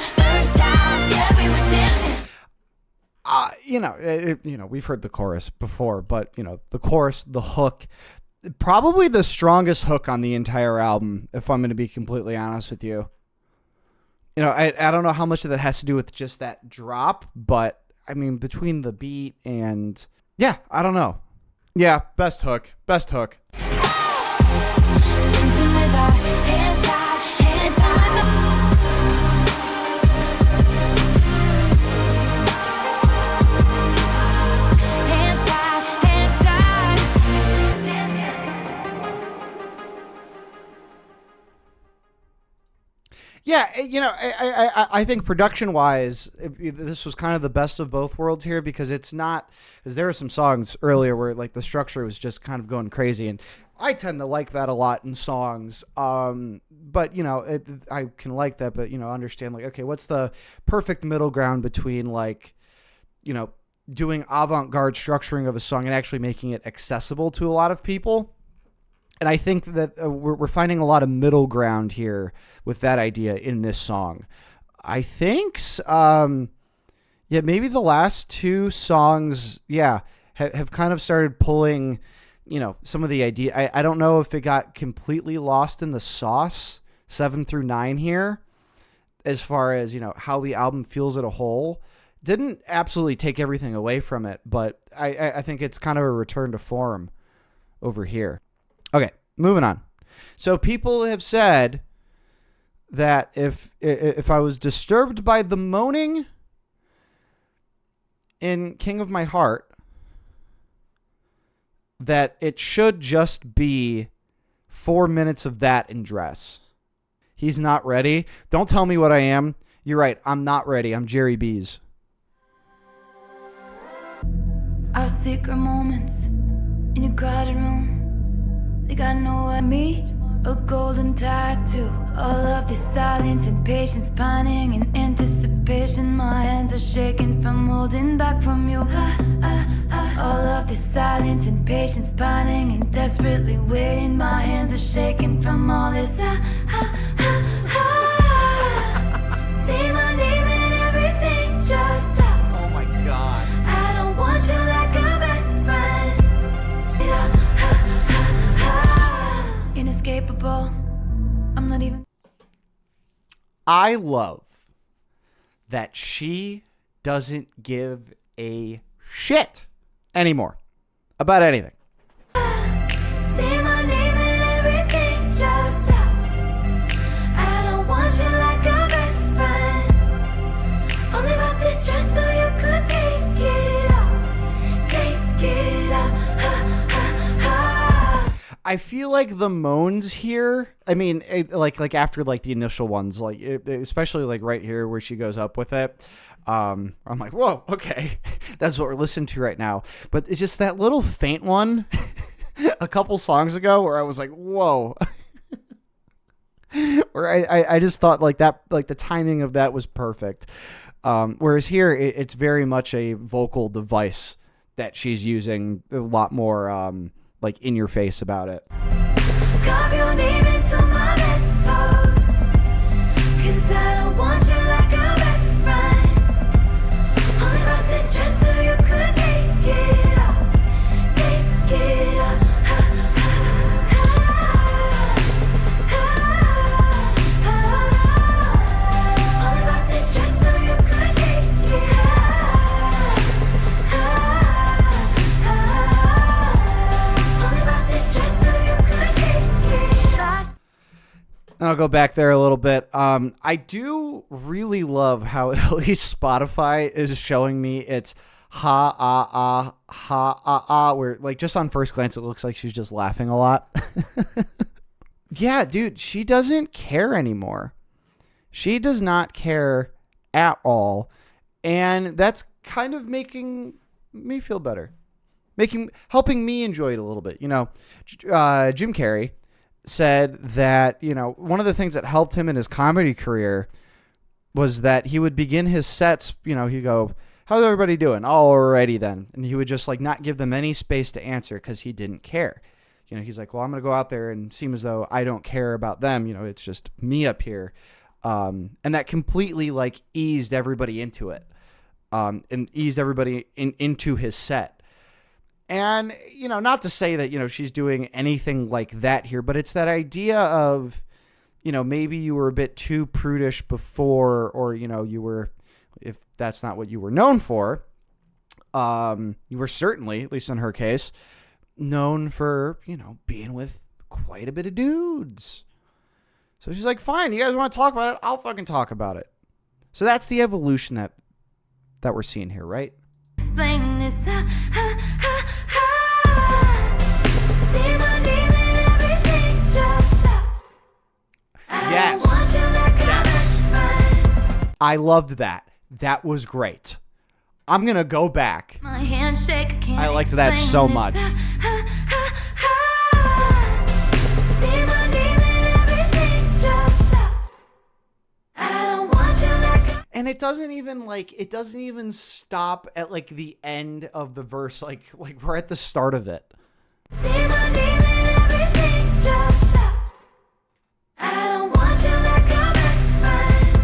yeah, we were dancing. You know, we've heard the chorus before, but you know, the chorus, the hook, probably the strongest hook on the entire album, if I'm going to be completely honest with you. You know, I don't know how much of that has to do with just that drop, but I mean, between the beat and yeah, I don't know. Yeah, best hook. Dancing with our hands tied, dancing with the Yeah, I think production-wise, this was kind of the best of both worlds here because it's not, because there were some songs earlier where like the structure was just kind of going crazy, and I tend to like that a lot in songs. But I can like that, but understand like, okay, what's the perfect middle ground between like, doing avant-garde structuring of a song and actually making it accessible to a lot of people. And I think that we're finding a lot of middle ground here with that idea in this song. I think, maybe the last two songs, have kind of started pulling, some of the idea. I don't know if it got completely lost in the sauce, 7 through 9 here, as far as, how the album feels as a whole. Didn't absolutely take everything away from it, but I think it's kind of a return to form over here. Okay, moving on. So people have said that if I was disturbed by the moaning in King of My Heart, that it should just be 4 minutes of that in Dress. He's not ready. Don't tell me what I am. You're right. I'm not ready. I'm Jerry B's. Our secret moments in your crowded room. They got nowhere me, a golden tattoo. All of this silence and patience, pining in anticipation. My hands are shaking from holding back from you. All of this silence and patience, pining and desperately waiting. My hands are shaking from all this. Say my name and everything just stops. Oh my God. I don't want you like a best friend. Inescapable. I'm not even. I love that she doesn't give a shit anymore about anything. Say my name and everything just stops. I don't want you like a best friend. Only about this just so you could take it off. Take it off. I feel like the moans here, I mean, like after like the initial ones, like especially like right here where she goes up with it, I'm like, whoa, okay, that's what we're listening to right now. But it's just that little faint one a couple songs ago where I was like, whoa. Where I just thought like that, like the timing of that was perfect. Whereas here it's very much a vocal device that she's using a lot more like in your face about it. Carve your name into my bedpost. 'Cause I don't want you like a best friend. Only about this just so you could take it off. Take it off. Only about this just so you could take it off. Only about this just so you could take it off. And I'll go back there a little bit. I do really love how at least Spotify is showing me it's where like just on first glance it looks like she's just laughing a lot. Yeah, dude, she doesn't care anymore. She does not care at all. And that's kind of making me feel better. Helping me enjoy it a little bit. Jim Carrey said that, one of the things that helped him in his comedy career was that he would begin his sets, he'd go, how's everybody doing? Alrighty then. And he would just like not give them any space to answer because he didn't care. He's like, well, I'm going to go out there and seem as though I don't care about them. It's just me up here. And that completely like eased everybody into it. And eased everybody into his set. And, not to say that, she's doing anything like that here, but it's that idea of, maybe you were a bit too prudish before, or, you were, if that's not what you were known for, you were certainly, at least in her case, known for, being with quite a bit of dudes. So she's like, fine, you guys want to talk about it? I'll fucking talk about it. So that's the evolution that we're seeing here, right? Explain this. Say my name and everything just stops. I Yes. don't want you like a I loved that. That was great. I'm going to go back. My handshake, I can't I liked that so explain much. this. Say my name and everything just stops. I don't want you like And it doesn't even stop at like the end of the verse. Like we're at the start of it. say my name and everything just stops. I don't want you like a best friend.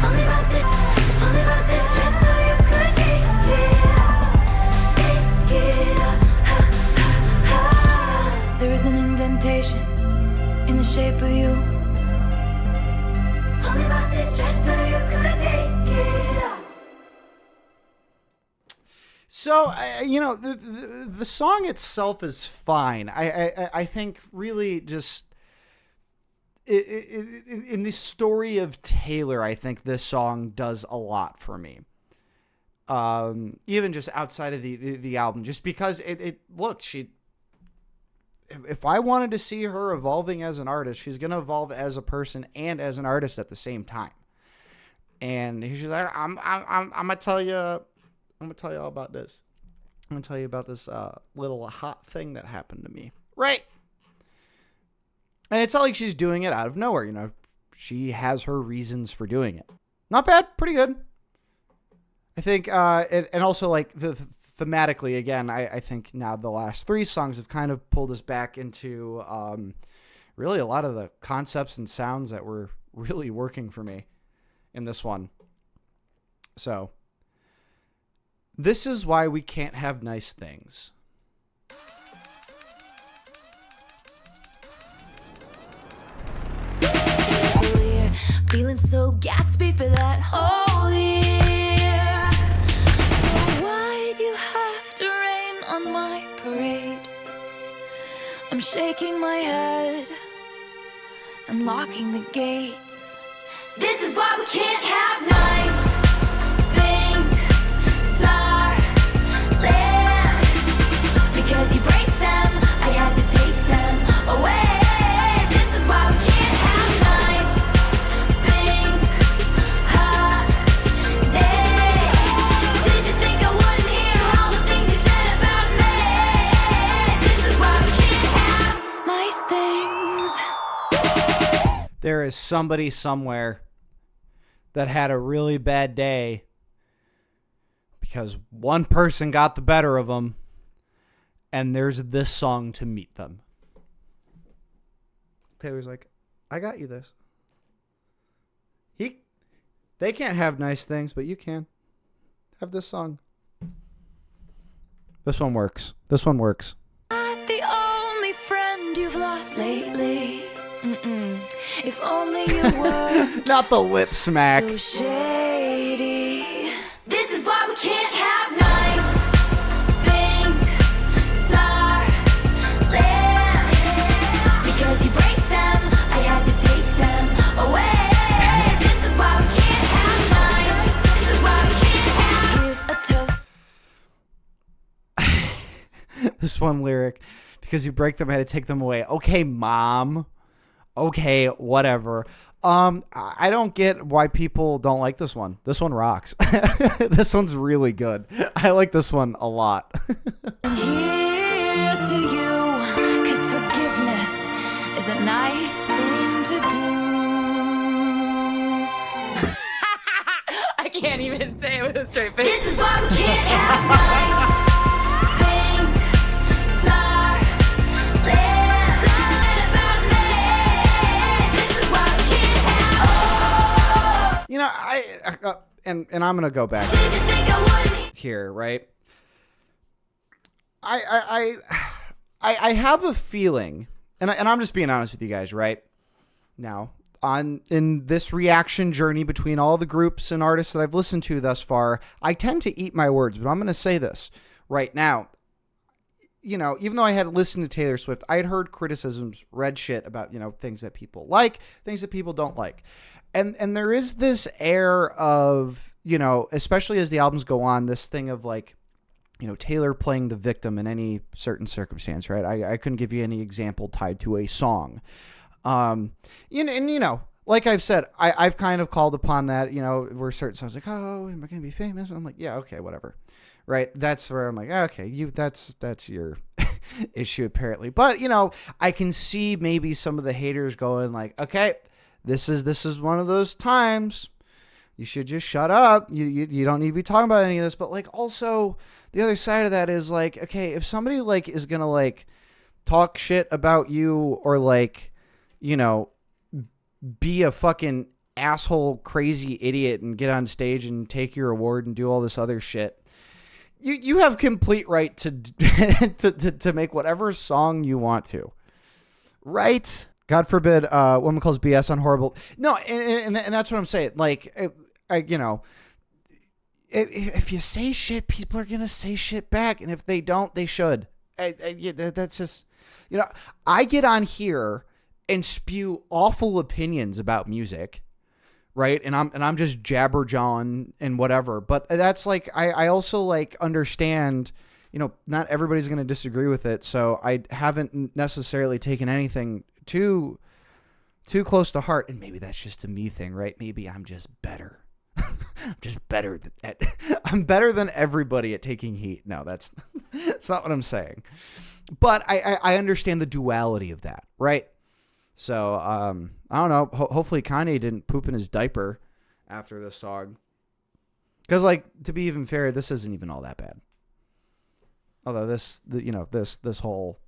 Only about this dress so you could take it off. Ha, ha, ha. There is an indentation in the shape of you. Only about this dress so you could take it off. So the song itself is fine. I think really just in the story of Taylor, I think this song does a lot for me. Even just outside of the album, just because if I wanted to see her evolving as an artist, she's gonna evolve as a person and as an artist at the same time. And she's like, I'm gonna tell you all about this. I'm gonna tell you about this little hot thing that happened to me. Right. And it's not like she's doing it out of nowhere. She has her reasons for doing it. Not bad. Pretty good. I think, and also like thematically, again, I think now the last three songs have kind of pulled us back into really a lot of the concepts and sounds that were really working for me in this one. So, this is why we can't have nice things. Year, feeling so Gatsby for that whole year. So why'd you have to rain on my parade? I'm shaking my head and locking the gates. This is why we can't have nice things, darling. Because you break them, I had to take them away. This is why we can't have nice things, honey. Did you think I wouldn't hear all the things you said about me? This is why we can't have nice things. There is somebody somewhere that had a really bad day because one person got the better of them, and there's this song to meet them. Taylor's like, I got you this. They can't have nice things, but you can. Have this song. This one works. Not the only friend you've lost lately. If only you were Not the lip smack. so shady. This is why we can't have nice things, darling. Because you break them, I had to take them away. This is why we can't have nice. This is why we can't have. Here's a toast. This one lyric, because you break them, I had to take them away. Okay, mom. Okay, whatever. I don't get why people don't like this one. This one rocks. This one's really good. I like this one a lot. Here's to you, 'cause forgiveness is a nice thing to do. I can't even say it with a straight face. This is why we can't have nice things, darling. Talking about me. This is why we can't have. And I'm gonna go back Did you think I wouldn't? here, right? I have a feeling, and I'm just being honest with you guys, right? Now, in this reaction journey between all the groups and artists that I've listened to thus far, I tend to eat my words, but I'm going to say this right now. Even though I had listened to Taylor Swift, I had heard criticisms, read shit about, things that people like, things that people don't like. And there is this air of, especially as the albums go on, this thing of like, Taylor playing the victim in any certain circumstance, right? I couldn't give you any example tied to a song. like I've said, I've kind of called upon that, you know, where certain songs like, oh, am I going to be famous? And I'm like, yeah, okay, whatever. Right. That's where I'm like, okay, that's your issue apparently. But, you know, I can see maybe some of the haters going like, okay, this is one of those times. You should just shut up. You don't need to be talking about any of this. But like, also the other side of that is like, okay, if somebody like is going to like talk shit about you or like, you know, be a fucking asshole, crazy idiot and get on stage and take your award and do all this other shit, you have complete right to to make whatever song you want to, right? God forbid, woman calls BS on horrible. No, and that's what I'm saying. Like, you know, if you say shit, people are gonna say shit back, and if they don't, they should. That's just, you know, I get on here and spew awful opinions about music, right? And I'm just jabberjawing and whatever. But that's like, I also like understand, you know, not everybody's going to disagree with it. So I haven't necessarily taken anything too close to heart. And maybe that's just a me thing, right? Maybe I'm just better. I'm just better I'm better than everybody at taking heat. No, that's not what I'm saying. But I understand the duality of that, right? So, I don't know. Hopefully Kanye didn't poop in his diaper after this song. Because, like, to be even fair, this isn't even all that bad. Although this whole...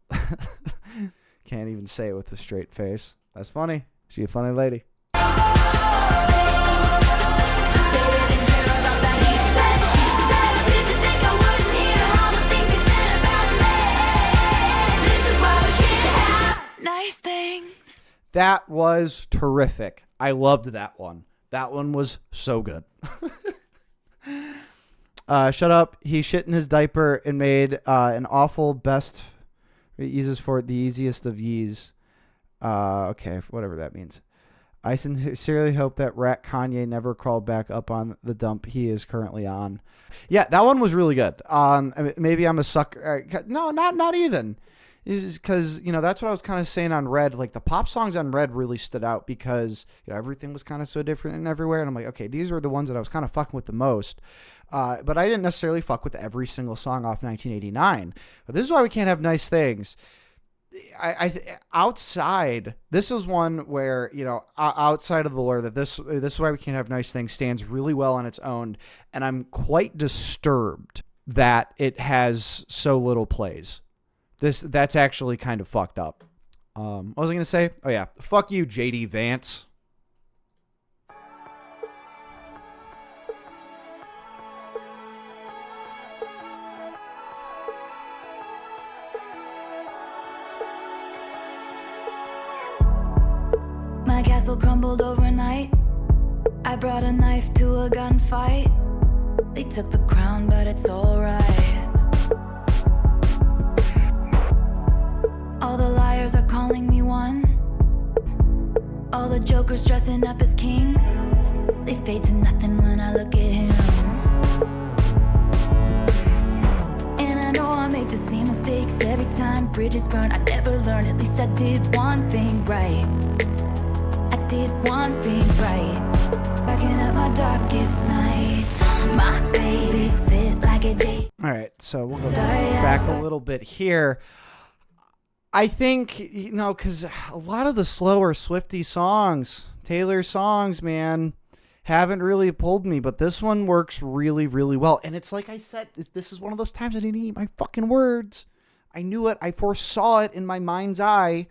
can't even say it with a straight face. That's funny. She a funny lady. Nice things. That was terrific. I loved that one. That one was so good. Shut up. He shit in his diaper and made an awful best. It uses for the easiest of yees. Okay, whatever that means. I sincerely hope that rat Kanye never crawled back up on the dump he is currently on. Yeah, that one was really good. Maybe I'm a sucker. No, not even. Is because, you know, that's what I was kind of saying on Red. Like, the pop songs on Red really stood out because, you know, everything was kind of so different and everywhere. And I'm like, okay, these were the ones that I was kind of fucking with the most. But I didn't necessarily fuck with every single song off 1989. But this is why we can't have nice things. Outside, this is one where, you know, outside of the lore, that this is why we can't have nice things stands really well on its own. And I'm quite disturbed that it has so little plays. That's actually kind of fucked up. What was I going to say? Oh, yeah. Fuck you, J.D. Vance. My castle crumbled overnight. I brought a knife to a gunfight. They took the crown, but it's alright. All the liars are calling me one. All the jokers dressing up as kings. They fade to nothing when I look at him. And I know I make the same mistakes every time. Bridges burn, I never learn. At least I did one thing right. I did one thing right. Backing up my darkest night. My baby's fit like a day. All right, so we'll go back a little bit here. I think, you know, because a lot of the slower Swiftie songs, Taylor songs, man, haven't really pulled me. But this one works really, really well. And it's like I said, this is one of those times I didn't eat my fucking words. I knew it. I foresaw it in my mind's eye.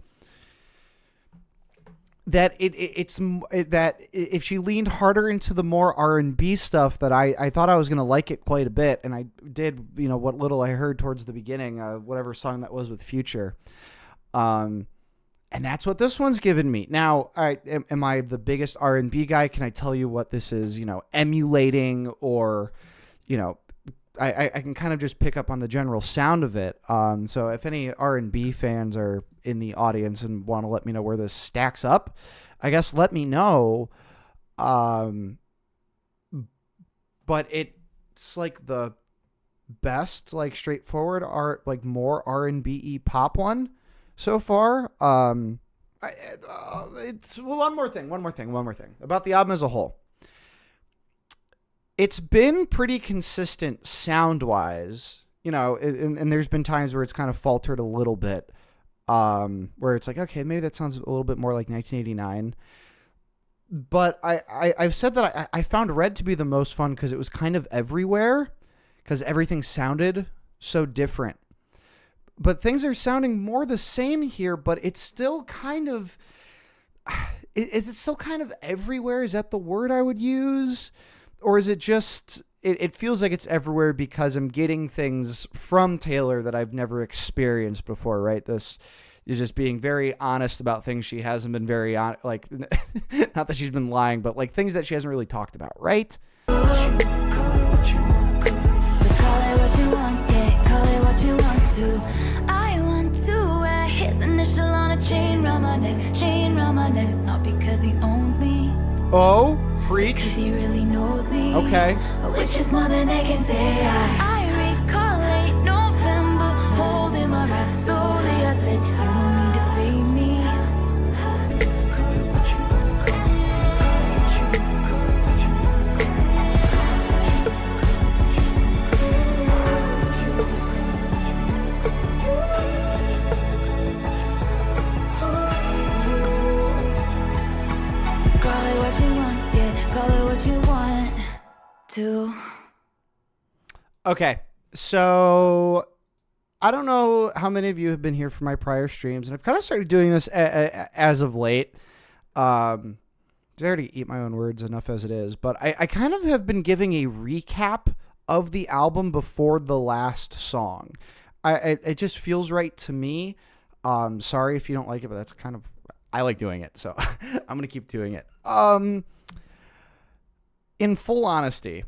That that if she leaned harder into the more R&B stuff, that I thought I was going to like it quite a bit. And I did, you know, what little I heard towards the beginning, whatever song that was with Future. And that's what this one's given me. Now, am I the biggest R&B guy? Can I tell you what this is, you know, emulating, or, you know, I can kind of just pick up on the general sound of it. So if any R&B fans are in the audience and want to let me know where this stacks up, I guess let me know. But it's like the best, like, straightforward more R&B pop one so far. It's one more thing about the album as a whole. It's been pretty consistent sound-wise, you know, and there's been times where it's kind of faltered a little bit, where it's like, okay, maybe that sounds a little bit more like 1989. But I've said that I found Red to be the most fun because it was kind of everywhere, because everything sounded so different. But things are sounding more the same here, but it's still kind of... Is it still kind of everywhere? Is that the word I would use? Or is it just... It feels like it's everywhere because I'm getting things from Taylor that I've never experienced before, right? This is just being very honest about things she hasn't been very... like, not that she's been lying, but like things that she hasn't really talked about, right? So call it what you want, yeah, call it what you want to. I want to wear his initial on a chain round my neck, not because he owns me, Oh, preach. because he really knows me. Okay. Which is more than they can say. I recall late November, holding my breath slowly. I said, you don't need to save me. Call it what you want, yeah, call it what you want to. Okay, so I don't know how many of you have been here for my prior streams, and I've kind of started doing this as of late. I already eat my own words enough as it is, but I kind of have been giving a recap of the album before the last song. It just feels right to me. Sorry if you don't like it, but that's kind of... I like doing it, so I'm going to keep doing it. In full honesty,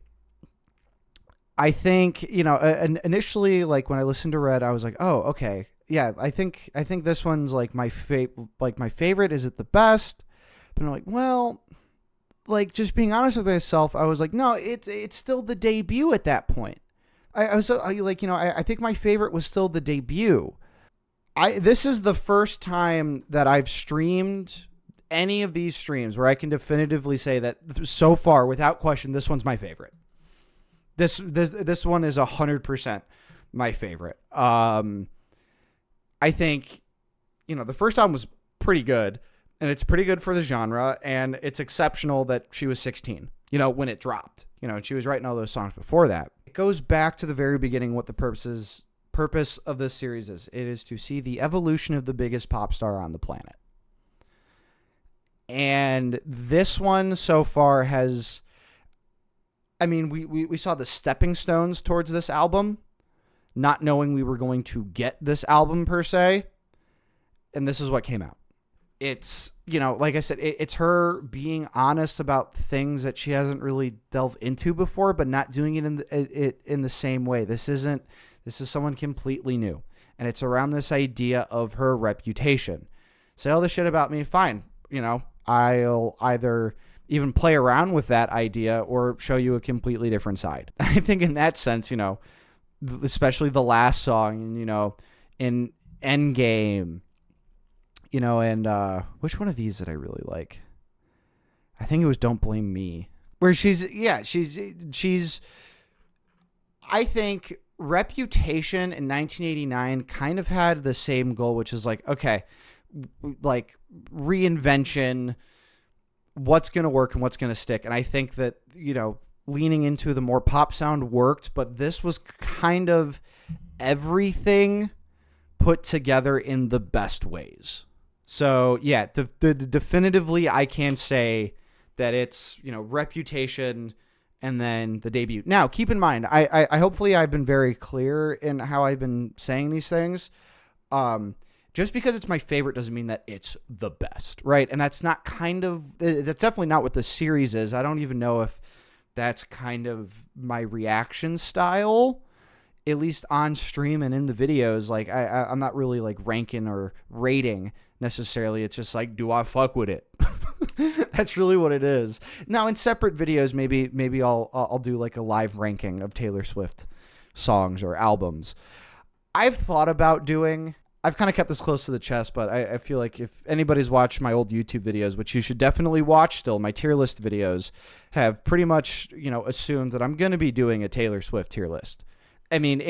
I think, you know, initially, like when I listened to Red, I was like, oh, okay. Yeah, I think this one's like my favorite. Is it the best? But I'm like, well, like just being honest with myself, I was like, no, it's still the debut at that point. I was like, you know, I think my favorite was still the debut. This is the first time that I've streamed any of these streams where I can definitively say that so far, without question, this one's my favorite. This one is 100% my favorite. I think, you know, the first album was pretty good, and it's pretty good for the genre, and it's exceptional that she was 16, you know, when it dropped, you know, and she was writing all those songs before that. It goes back to the very beginning, what the purpose of this series is. It is to see the evolution of the biggest pop star on the planet. And this one so far has, I mean, we saw the stepping stones towards this album, not knowing we were going to get this album per se. And this is what came out. It's, you know, like I said, it's her being honest about things that she hasn't really delved into before, but not doing it in the same way. This is someone completely new. And it's around this idea of her reputation. Say all this shit about me, fine. You know, I'll either even play around with that idea or show you a completely different side. I think in that sense, you know, especially the last song, you know, in Endgame, you know, and which one of these did I really like? I think it was Don't Blame Me, where she's I think Reputation in 1989 kind of had the same goal, which is like, okay, like reinvention, what's going to work and what's going to stick. And I think that, you know, leaning into the more pop sound worked, but this was kind of everything put together in the best ways. So yeah, definitively I can say that it's, you know, Reputation and then the debut. Now, keep in mind, I hopefully I've been very clear in how I've been saying these things. Just because it's my favorite doesn't mean that it's the best, right? And that's definitely not what the series is. I don't even know if that's kind of my reaction style, at least on stream and in the videos. Like I'm not really like ranking or rating necessarily. It's just like, do I fuck with it? That's really what it is. Now in separate videos, maybe I'll do like a live ranking of Taylor Swift songs or albums. I've thought about doing I've kind of kept this close to the chest, but I feel like if anybody's watched my old YouTube videos, which you should definitely watch still, my tier list videos have pretty much, assumed that I'm going to be doing a Taylor Swift tier list. I mean,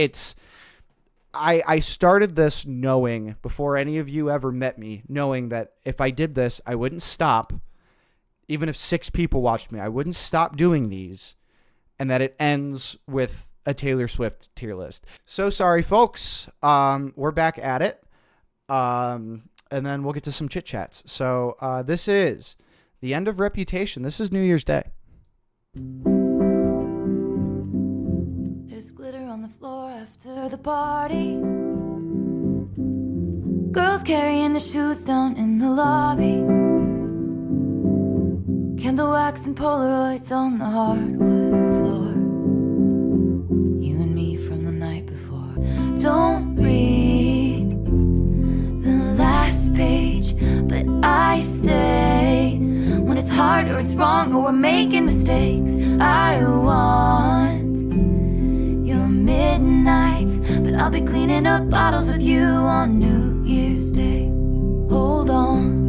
I started this knowing, before any of you ever met me, knowing that if I did this, I wouldn't stop. Even if 6 people watched me, I wouldn't stop doing these, and that it ends with a Taylor Swift tier list. So sorry, folks. We're back at it. And then we'll get to some chit chats. So this is the end of Reputation. This is New Year's Day. There's glitter on the floor after the party. Girls carrying the shoes down in the lobby. Candle wax and Polaroids on the hardwood floor. You and me from the night before. Don't read the last page, but I stay when it's hard or it's wrong or we're making mistakes. I want your midnights, but I'll be cleaning up bottles with you on New Year's Day. Hold on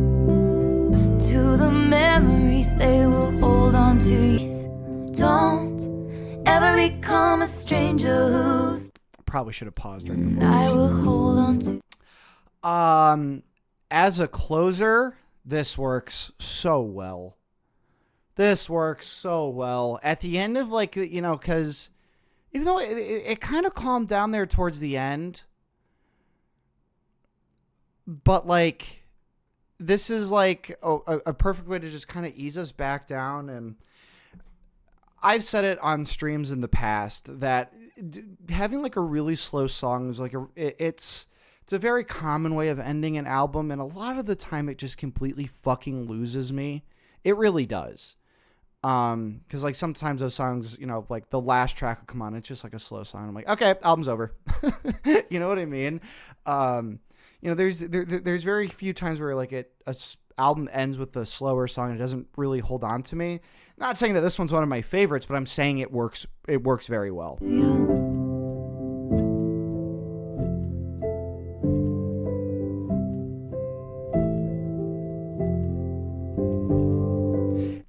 to the memories, they will hold on to you. Don't ever become a stranger who's... Probably should have paused during the I voice. will hold on to... As a closer, this works so well. This works so well. At the end of, because even though it kind of calmed down there towards the end, but, this is, a perfect way to just kind of ease us back down. And I've said it on streams in the past that having, a really slow song is, it's a very common way of ending an album, and a lot of the time it just completely fucking loses me. It really does. Because sometimes those songs, the last track will come on, it's just a slow song. I'm like, okay, album's over. You know what I mean? There's very few times where album ends with a slower song and it doesn't really hold on to me. Not saying that this one's one of my favorites, but I'm saying it works very well.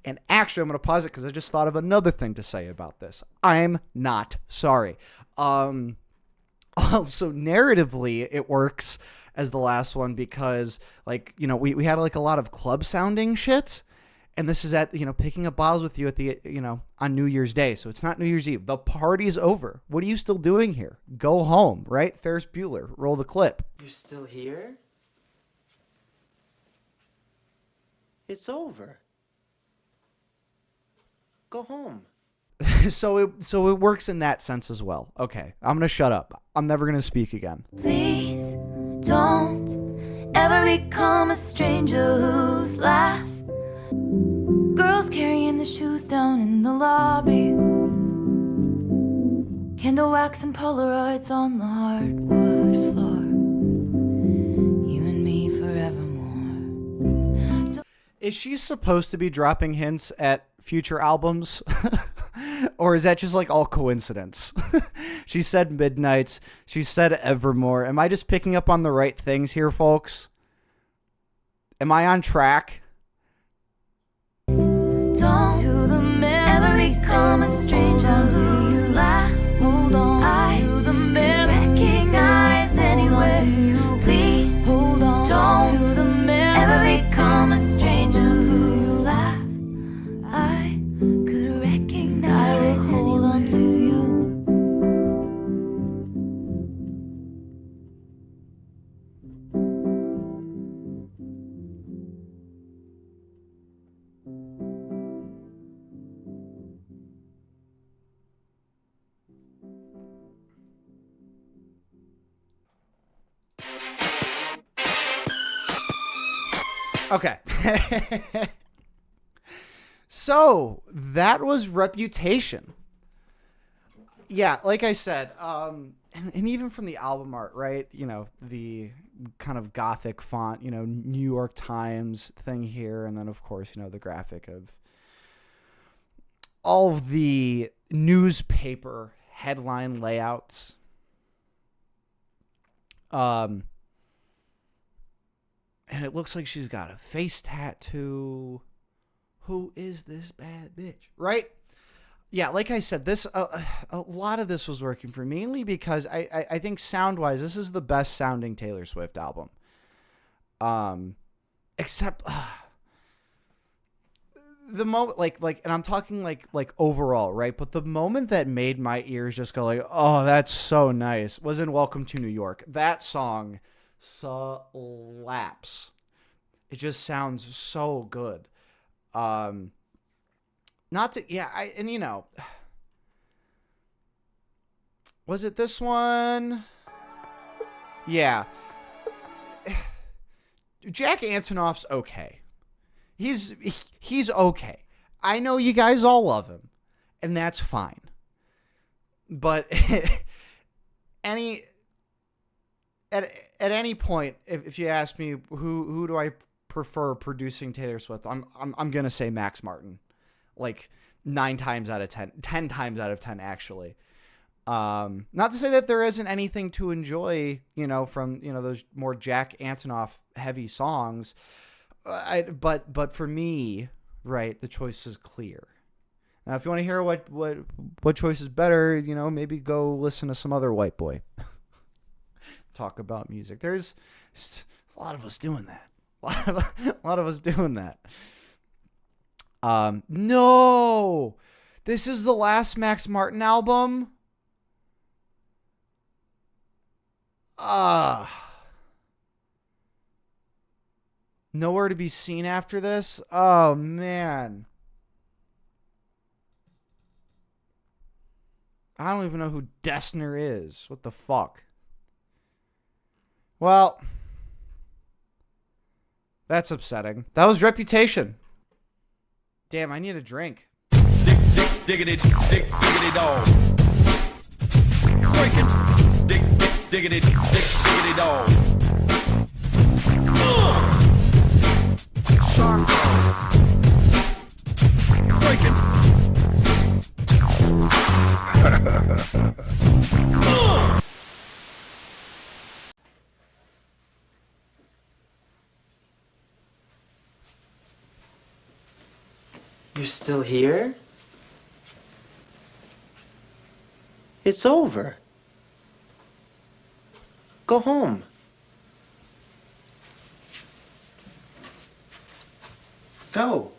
And actually, I'm going to pause it because I just thought of another thing to say about this. I'm not sorry. Also, narratively, it works as the last one because, we had a lot of club sounding shit. And this is at, picking up bottles with you at the, on New Year's Day. So it's not New Year's Eve. The party's over. What are you still doing here? Go home, right? Ferris Bueller. Roll the clip. You're still here? It's over. Go home. So it works in that sense as well. Okay, I'm going to shut up. I'm never going to speak again. Please don't ever become a stranger who's laugh. Girls carrying the shoes down in the lobby. Candle wax and Polaroids on the hardwood floor. You and me forevermore. Is she supposed to be dropping hints at future albums? Or is that just all coincidence? She said Midnights. She said Evermore. Am I just picking up on the right things here, folks? Am I on track? Don't to the memories, ever become a stranger who's laugh. Hold on to the memories, recognize anywhere. Please hold on. Don't to the memories, ever become a stranger who's laugh. I could recognize. I will hold on to you. Okay. So that was Reputation. Yeah, like I said, and even from the album art, right? The kind of gothic font, New York Times thing here. And then, of course, the graphic of all of the newspaper headline layouts. And it looks like she's got a face tattoo. Who is this bad bitch? Right? Yeah, like I said, this a lot of this was working for me, mainly because I think sound-wise, this is the best sounding Taylor Swift album. Except the moment, and I'm talking like overall, right? But the moment that made my ears just go like, oh, that's so nice, was in Welcome to New York. That song slaps. It just sounds so good. Not to, yeah, was it this one? Yeah. Jack Antonoff's okay. He's okay. I know you guys all love him, and that's fine. But at any point, if you ask me who do I prefer producing Taylor Swift, I'm gonna say Max Martin, like 9 times out of 10, 10 times out of 10 actually. Not to say that there isn't anything to enjoy, from those more Jack Antonoff heavy songs, but for me, right, the choice is clear. Now, if you want to hear what choice is better, maybe go listen to some other white boy talk about music. There's a lot of us doing that. A lot of us doing that. No, this is the last Max Martin album. Nowhere to be seen after this. Oh man, I don't even know who Dessner is. What the fuck? Well, that's upsetting. That was Reputation. Damn, I need a drink. Diggity dog. Breaking. Diggity dog. Breaking. You're still here? It's over. Go home. Go.